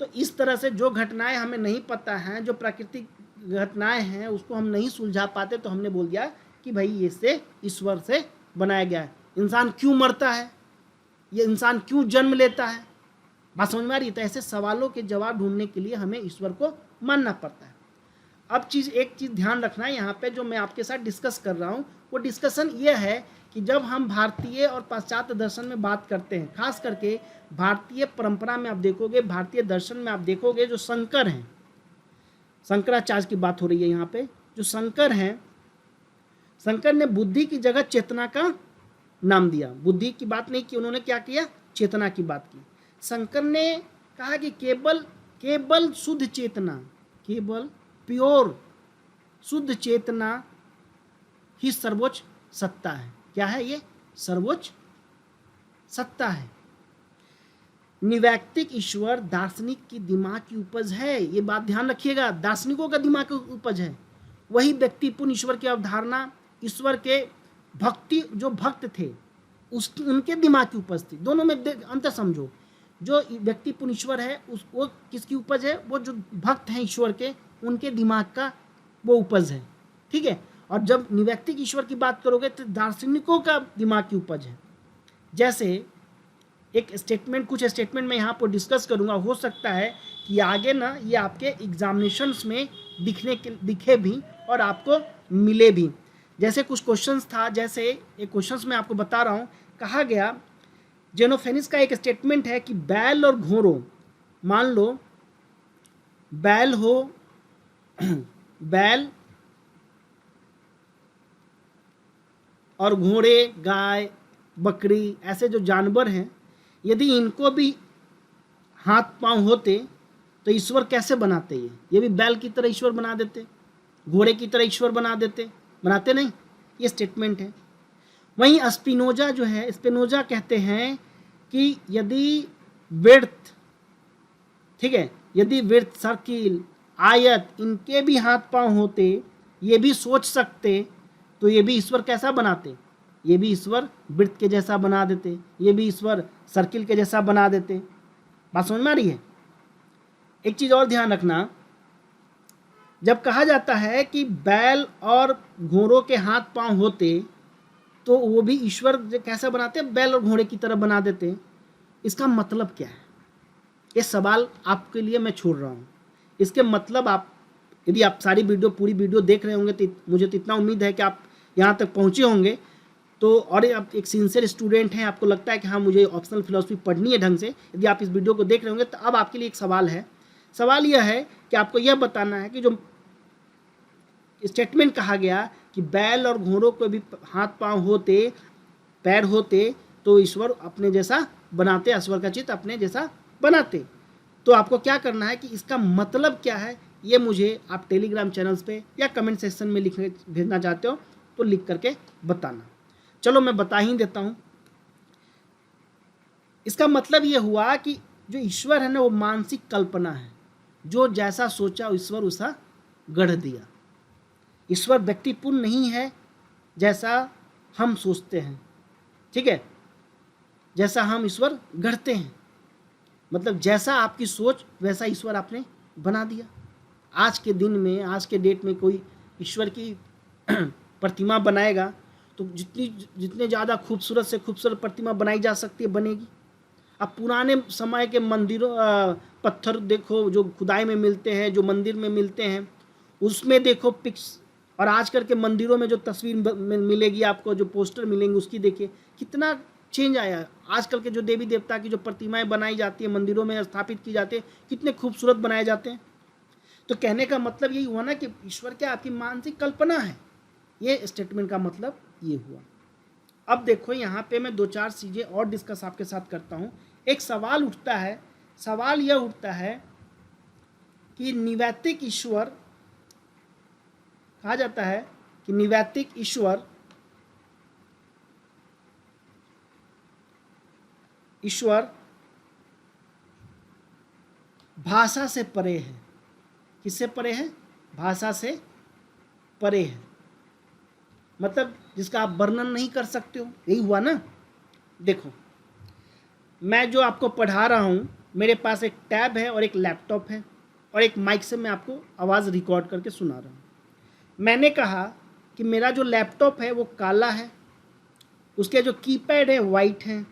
तो इस तरह से जो घटनाएं हमें नहीं पता हैं, जो प्राकृतिक घटनाएं हैं, उसको हम नहीं सुलझा पाते, तो हमने बोल दिया कि भाई ये से ईश्वर से बनाया गया है। इंसान क्यों मरता है, ये इंसान क्यों जन्म लेता है, बात समझ में आ रही है। तो ऐसे सवालों के जवाब ढूंढने के लिए हमें ईश्वर को मानना पड़ता है। अब एक चीज़ ध्यान रखना है यहाँ पे, जो मैं आपके साथ डिस्कस कर रहा हूँ, वो डिस्कशन ये है कि जब हम भारतीय और पाश्चात्य दर्शन में बात करते हैं, खास करके भारतीय परंपरा में आप देखोगे, भारतीय दर्शन में आप देखोगे, जो शंकर हैं, शंकराचार्य की बात हो रही है यहाँ पे, जो शंकर हैं, शंकर ने बुद्धि की जगह चेतना का नाम दिया। बुद्धि की बात नहीं की उन्होंने, क्या किया, चेतना की बात की। शंकर ने कहा कि केवल शुद्ध चेतना, केवल प्योर शुद्ध चेतना ही सर्वोच्च सत्ता है। क्या है ये, सर्वोच्च सत्ता है। निवैक्तिक ईश्वर दार्शनिक की दिमाग की उपज है, ये बात ध्यान रखिएगा, दार्शनिकों का दिमाग की उपज है। वही व्यक्तिपूर्ण ईश्वर की अवधारणा, ईश्वर के भक्ति, जो भक्त थे उनके दिमाग की उपज थी। दोनों में अंतर समझो। जो व्यक्तिपूर्ण ईश्वर है वो किसकी उपज है, वो जो भक्त हैं ईश्वर के, उनके दिमाग का वो उपज है, ठीक है। और जब निवैक्तिक ईश्वर की बात करोगे तो दार्शनिकों का दिमाग की उपज है। जैसे एक स्टेटमेंट, कुछ स्टेटमेंट मैं यहाँ पर डिस्कस करूँगा, हो सकता है कि आगे ना ये आपके एग्जामिनेशंस में दिखे भी और आपको मिले भी। जैसे कुछ क्वेश्चंस था, जैसे एक क्वेश्चंस मैं आपको बता रहा हूँ, कहा गया, जेनोफेनिस का एक स्टेटमेंट है कि बैल और घोड़ों, मान लो बैल हो, बैल और घोड़े, गाय, बकरी, ऐसे जो जानवर हैं, यदि इनको भी हाथ पांव होते तो ईश्वर कैसे बनाते, ये भी बैल की तरह ईश्वर बना देते, घोड़े की तरह ईश्वर बना देते, बनाते नहीं। ये स्टेटमेंट है। वहीं स्पिनोजा जो है, स्पिनोजा कहते हैं कि यदि वृत्त, ठीक है, यदि वृत्त, सर्किल, आयत, इनके भी हाथ पांव होते, ये भी सोच सकते, तो ये भी ईश्वर कैसा बनाते, ये भी ईश्वर वृत्त के जैसा बना देते, ये भी ईश्वर सर्किल के जैसा बना देते। बात समझ में आ रही है। एक चीज और ध्यान रखना, जब कहा जाता है कि बैल और घोड़ों के हाथ पांव होते तो वो भी ईश्वर कैसा बनाते, बैल और घोड़े की तरह बना देते, इसका मतलब क्या है, ये सवाल आपके लिए मैं छोड़ रहा हूँ। इसके मतलब आप, यदि आप सारी वीडियो, पूरी वीडियो देख रहे होंगे तो मुझे तो इतना उम्मीद है कि आप यहाँ तक पहुँचे होंगे, तो और आप एक सिंसियर स्टूडेंट हैं, आपको लगता है कि हाँ मुझे ऑप्शनल फिलॉसफी पढ़नी है ढंग से, यदि आप इस वीडियो को देख रहे होंगे तो अब आपके लिए एक सवाल है। सवाल यह है कि आपको यह बताना है कि जो स्टेटमेंट कहा गया कि बैल और घोड़ों को भी हाथ पांव होते, पैर होते, तो ईश्वर अपने जैसा बनाते, ईश्वर का चित्त अपने जैसा बनाते, तो आपको क्या करना है कि इसका मतलब क्या है, ये मुझे आप टेलीग्राम चैनल्स पे या कमेंट सेक्शन में लिखने भेजना चाहते हो तो लिख करके बताना। चलो मैं बता ही देता हूँ। इसका मतलब ये हुआ कि जो ईश्वर है ना, वो मानसिक कल्पना है, जो जैसा सोचा ईश्वर उसा गढ़ दिया। ईश्वर व्यक्तिपूर्ण नहीं है जैसा हम सोचते हैं, ठीक है, जैसा हम ईश्वर गढ़ते हैं, मतलब जैसा आपकी सोच वैसा ईश्वर आपने बना दिया। आज के दिन में, आज के डेट में कोई ईश्वर की प्रतिमा बनाएगा तो जितने ज़्यादा खूबसूरत से खूबसूरत प्रतिमा बनाई जा सकती है बनेगी। अब पुराने समय के मंदिरों, पत्थर देखो जो खुदाई में मिलते हैं, जो मंदिर में मिलते हैं, उसमें देखो पिक्स, और आजकल के मंदिरों में जो तस्वीर मिलेगी आपको, जो पोस्टर मिलेंगे, उसकी देखिए कितना चेंज आया है। आजकल के जो देवी देवता की जो प्रतिमाएं बनाई जाती है, मंदिरों में स्थापित की जाती है, कितने खूबसूरत बनाए जाते हैं। तो कहने का मतलब यही हुआ ना कि ईश्वर क्या आपकी मानसिक कल्पना है, ये स्टेटमेंट का मतलब ये हुआ। अब देखो यहाँ पे मैं दो चार चीज़ें और डिस्कस आपके साथ करता हूँ। एक सवाल उठता है, सवाल यह उठता है कि निवैतिक ईश्वर, कहा जाता है कि निवैतिक ईश्वर भाषा से परे है। किससे परे है, भाषा से परे है, मतलब जिसका आप वर्णन नहीं कर सकते हो, यही हुआ ना। देखो, मैं जो आपको पढ़ा रहा हूँ, मेरे पास एक टैब है और एक लैपटॉप है और एक माइक से मैं आपको आवाज़ रिकॉर्ड करके सुना रहा हूँ। मैंने कहा कि मेरा जो लैपटॉप है वो काला है, उसके जो कीपैड है वाइट है,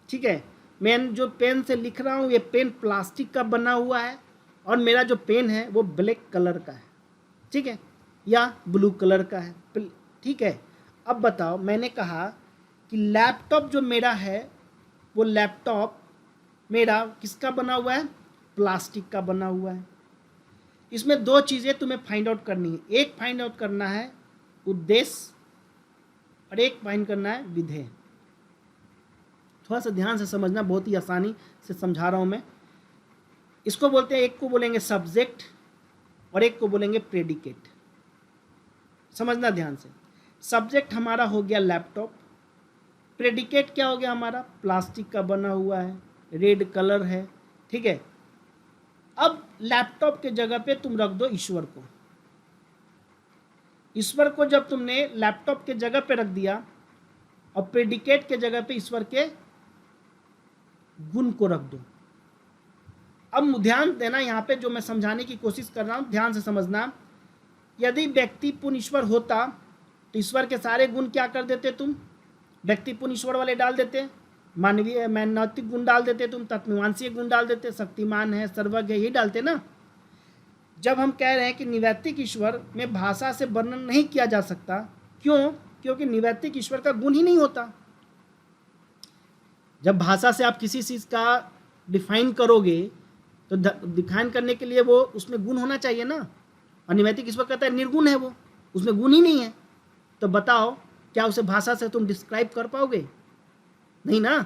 ठीक है। मैं जो पेन से लिख रहा हूँ ये पेन प्लास्टिक का बना हुआ है और मेरा जो पेन है वो ब्लैक कलर का है, ठीक है, या ब्लू कलर का है, ठीक है। अब बताओ, मैंने कहा कि लैपटॉप जो मेरा है वो लैपटॉप मेरा किसका बना हुआ है? प्लास्टिक का बना हुआ है। इसमें दो चीज़ें तुम्हें फाइंड आउट करनी है, एक फाइंड आउट करना है उद्देश्य और एक फाइंड करना है विधेय। थोड़ा सा ध्यान से समझना, बहुत ही आसानी से समझा रहा हूँ मैं। इसको बोलते हैं, एक को बोलेंगे सब्जेक्ट और एक को बोलेंगे प्रेडिकेट। समझना ध्यान से। सब्जेक्ट हमारा हो गया लैपटॉप, प्रेडिकेट क्या हो गया हमारा? प्लास्टिक का बना हुआ है, रेड कलर है, ठीक है। अब लैपटॉप के जगह पे तुम रख दो ईश्वर को। ईश्वर को जब तुमने लैपटॉप के जगह पे रख दिया और प्रेडिकेट के जगह पे ईश्वर के गुण को रख दो। अब ध्यान देना, यहाँ पे जो मैं समझाने की कोशिश कर रहा हूँ ध्यान से समझना। यदि व्यक्ति पूर्ण ईश्वर होता तो ईश्वर के सारे गुण क्या कर देते तुम? व्यक्ति पूर्ण ईश्वर वाले डाल देते, मानवीय नैतिक गुण डाल देते तुम, तत्वमीमांसीय गुण डाल देते, शक्तिमान है, सर्वज्ञ है, यही डालते ना। जब हम कह रहे हैं कि निवैतिक ईश्वर में भाषा से वर्णन नहीं किया जा सकता, क्यों? क्योंकि निवैतिक ईश्वर का गुण ही नहीं होता। जब भाषा से आप किसी चीज़ का डिफाइन करोगे तो डिफाइन करने के लिए वो उसमें गुण होना चाहिए ना। और निवैतिक ईश्वर कहता है निर्गुण है वो, उसमें गुण ही नहीं है। तो बताओ, क्या उसे भाषा से तुम डिस्क्राइब कर पाओगे? नहीं ना,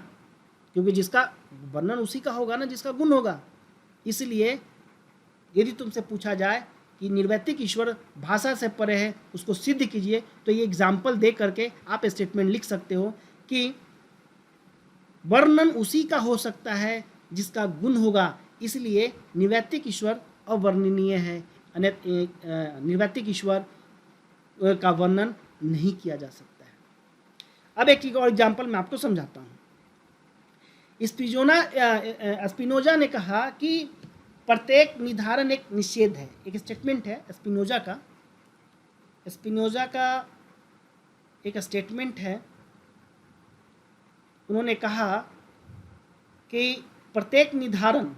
क्योंकि जिसका वर्णन उसी का होगा ना जिसका गुण होगा। इसलिए यदि तुमसे पूछा जाए कि निर्वैतिक ईश्वर भाषा से परे है, उसको सिद्ध कीजिए, तो ये एग्जाम्पल दे करके आप स्टेटमेंट लिख सकते हो कि वर्णन उसी का हो सकता है जिसका गुण होगा, इसलिए निवैतिक ईश्वर अवर्णनीय है, निर्वैतिक ईश्वर का वर्णन नहीं किया जा सकता है। अब एक और एग्जाम्पल मैं आपको समझाता हूँ। स्पिनोजा ने कहा कि प्रत्येक निर्धारण एक निषेध है, एक स्टेटमेंट है स्पिनोजा का एक स्टेटमेंट है। उन्होंने कहा कि प्रत्येक निर्धारण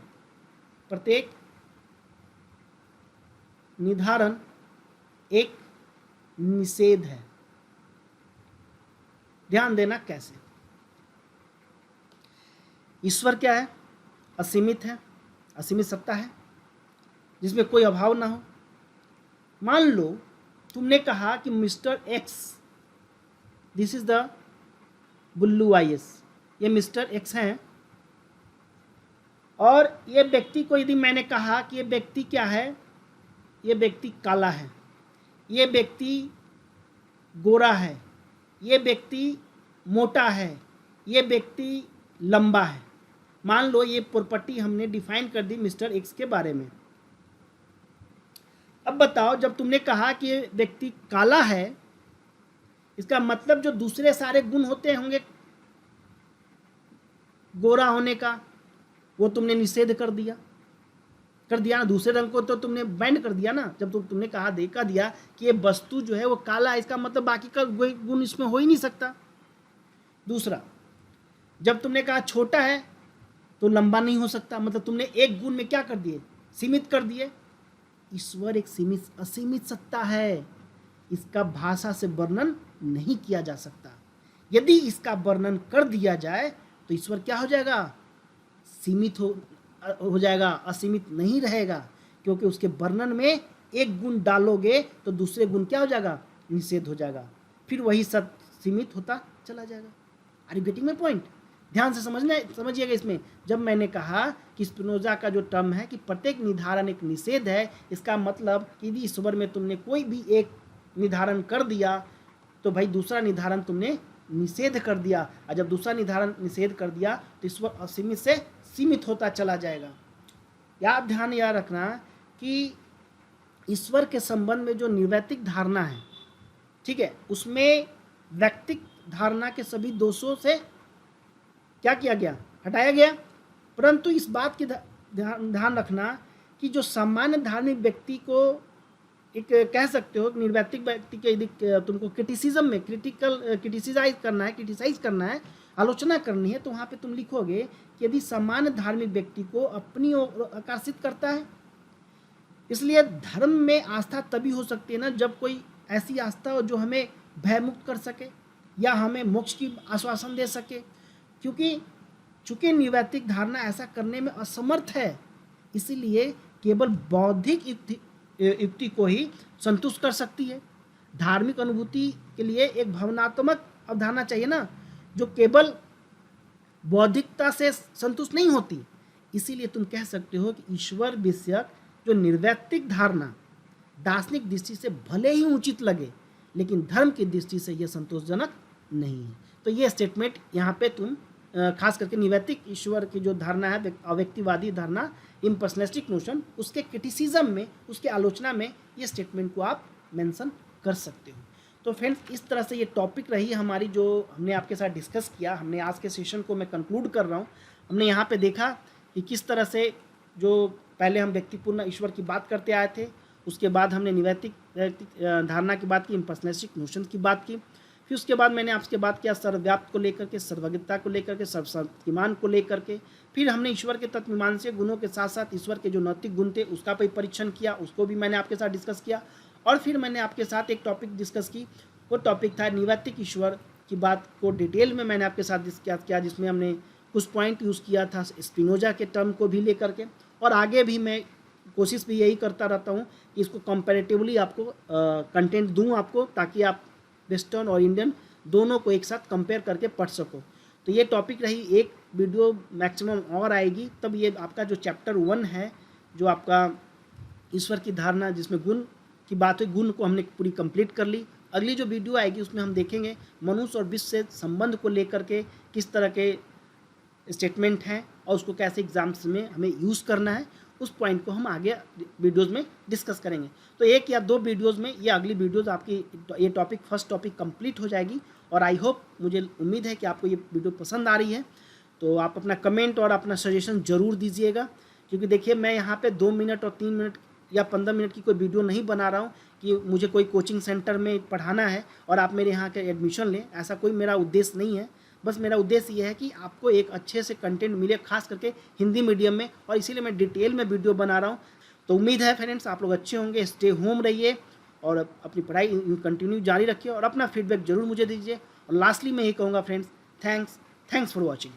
एक निषेध है। ध्यान देना कैसे। ईश्वर क्या है? असीमित है, असीमित सत्ता है जिसमें कोई अभाव ना हो। मान लो तुमने कहा कि mister X, this is the बुल्लू आईएस, ये मिस्टर एक्स हैं, और ये व्यक्ति को यदि मैंने कहा कि ये व्यक्ति क्या है, ये व्यक्ति काला है, ये व्यक्ति गोरा है, ये व्यक्ति मोटा है, ये व्यक्ति लंबा है। मान लो ये प्रॉपर्टी हमने डिफाइन कर दी मिस्टर एक्स के बारे में। अब बताओ, जब तुमने कहा कि ये व्यक्ति काला है, इसका मतलब जो दूसरे सारे गुण होते होंगे गोरा होने का, वो तुमने निषेध कर दिया ना। दूसरे रंग को तो तुमने बैन कर दिया ना। जब तुमने कहा, देखा दिया कि ये वस्तु जो है वो काला है, इसका मतलब बाकी का गुण इसमें हो ही नहीं सकता। दूसरा, जब तुमने कहा छोटा है तो लंबा नहीं हो सकता, मतलब तुमने एक गुण में क्या कर दिए? सीमित कर दिए। ईश्वर एक असीमित सत्ता है, इसका भाषा से वर्णन नहीं किया जा सकता। यदि इसका वर्णन कर दिया जाए तो ईश्वर क्या हो जाएगा? सीमित हो जाएगा, असीमित नहीं रहेगा, क्योंकि उसके वर्णन में एक गुण डालोगे तो दूसरे गुण क्या हो जाएगा? निषेध हो जाएगा, फिर वही सब सीमित होता चला जाएगा। Are you getting my point? ध्यान से समझिएगा इसमें। जब मैंने कहा कि स्पिनोजा का जो टर्म है कि प्रत्येक निर्धारण एक निषेध है, इसका मतलब कि यदि ईश्वर में तुमने कोई भी एक निर्धारण कर दिया तो भाई दूसरा निर्धारण तुमने निषेध कर दिया, और जब दूसरा निर्धारण निषेध कर दिया तो ईश्वर असीमित से सीमित होता चला जाएगा। ध्यान रखना कि ईश्वर के संबंध में जो निर्वैतिक धारणा है, ठीक है, उसमें वैयक्तिक धारणा के सभी दोषों से क्या किया गया, हटाया गया। परंतु इस बात की ध्यान रखना कि जो सामान्य धार्मिक व्यक्ति को एक कह सकते हो निर्वैतिक व्यक्ति के यदि तुमको क्रिटिसिज्म में क्रिटिसाइज करना है, आलोचना करनी है, तो वहाँ पे तुम लिखोगे कि यदि सामान्य धार्मिक व्यक्ति को अपनी ओर आकर्षित करता है। इसलिए धर्म में आस्था तभी हो सकती है ना जब कोई ऐसी आस्था हो जो हमें भयमुक्त कर सके या हमें मोक्ष की आश्वासन दे सके, क्योंकि चूंकि निर्वैतिक धारणा ऐसा करने में असमर्थ है, इसीलिए केवल बौद्धिक युक्ति को ही संतुष्ट कर सकती है। धार्मिक अनुभूति के लिए एक भावनात्मक अवधारणा चाहिए ना, जो केवल बौद्धिकता से संतुष्ट नहीं होती। इसीलिए तुम कह सकते हो कि ईश्वर विषयक जो निर्वैतिक धारणा दार्शनिक दृष्टि से भले ही उचित लगे, लेकिन धर्म की दृष्टि से यह संतोषजनक नहीं है। तो ये स्टेटमेंट यहाँ पे तुम खास करके निर्वैतिक ईश्वर की जो धारणा है, अव्यक्तिवादी धारणा, इम्पर्सनलिस्टिक नोशन, उसके क्रिटिसिज्म में, उसके आलोचना में ये स्टेटमेंट को आप मेंशन कर सकते हो। तो फ्रेंड्स, इस तरह से ये टॉपिक रही हमारी जो हमने आपके साथ डिस्कस किया। हमने आज के सेशन को मैं कंक्लूड कर रहा हूँ। हमने यहाँ पे देखा कि किस तरह से जो पहले हम व्यक्तिपूर्ण ईश्वर की बात करते आए थे, उसके बाद हमने निर्वैतिक धारणा की बात की, इम्पर्सनलिस्टिक नोशन की बात की, फिर उसके बाद मैंने आपसे बात किया सर्वव्याप्त को लेकर के, सर्वज्ञता को लेकर के, सर्वशक्तिमान को लेकर के। फिर हमने ईश्वर के तत्वमीमांसा गुणों के साथ साथ ईश्वर के जो नैतिक गुण थे उसका भी परीक्षण किया, उसको भी मैंने आपके साथ डिस्कस किया। और फिर मैंने आपके साथ एक टॉपिक डिस्कस की, वो टॉपिक था निर्वैतिक ईश्वर की बात को डिटेल में मैंने आपके साथ डिस्कस किया, जिसमें हमने कुछ पॉइंट यूज़ किया था स्पिनोजा के टर्म को भी लेकर के। और आगे भी मैं कोशिश भी यही करता रहता हूँ कि इसको कंपैरेटिवली आपको कंटेंट दूँ आपको, ताकि आप वेस्टर्न और इंडियन दोनों को एक साथ कंपेयर करके पढ़ सको। तो ये टॉपिक रही, एक वीडियो मैक्सिमम और आएगी, तब ये आपका जो चैप्टर 1 है, जो आपका ईश्वर की धारणा जिसमें गुण की बात हुई, गुण को हमने पूरी कंप्लीट कर ली। अगली जो वीडियो आएगी उसमें हम देखेंगे मनुष्य और विश्व से संबंध को लेकर के किस तरह के स्टेटमेंट हैं और उसको कैसे एग्जाम्स में हमें यूज़ करना है, उस पॉइंट को हम आगे वीडियोस में डिस्कस करेंगे। तो 1 या 2 वीडियोस में ये अगली वीडियोस आपकी ये टॉपिक फर्स्ट टॉपिक कंप्लीट हो जाएगी। और आई होप, मुझे उम्मीद है कि आपको ये वीडियो पसंद आ रही है। तो आप अपना कमेंट और अपना सजेशन ज़रूर दीजिएगा, क्योंकि देखिए मैं यहाँ पे 2 मिनट और 3 मिनट या 15 मिनट की कोई वीडियो नहीं बना रहा हूँ कि मुझे कोई कोचिंग सेंटर में पढ़ाना है और आप मेरे यहाँ के एडमिशन लें, ऐसा कोई मेरा उद्देश्य नहीं है। बस मेरा उद्देश्य ये है कि आपको एक अच्छे से कंटेंट मिले, खास करके हिंदी मीडियम में, और इसीलिए मैं डिटेल में वीडियो बना रहा हूँ। तो उम्मीद है फ्रेंड्स आप लोग अच्छे होंगे, स्टे होम रहिए और अपनी पढ़ाई कंटिन्यू जारी रखिए और अपना फीडबैक जरूर मुझे दीजिए। और लास्टली मैं यही कहूँगा फ्रेंड्स, थैंक्स फॉर वॉचिंग।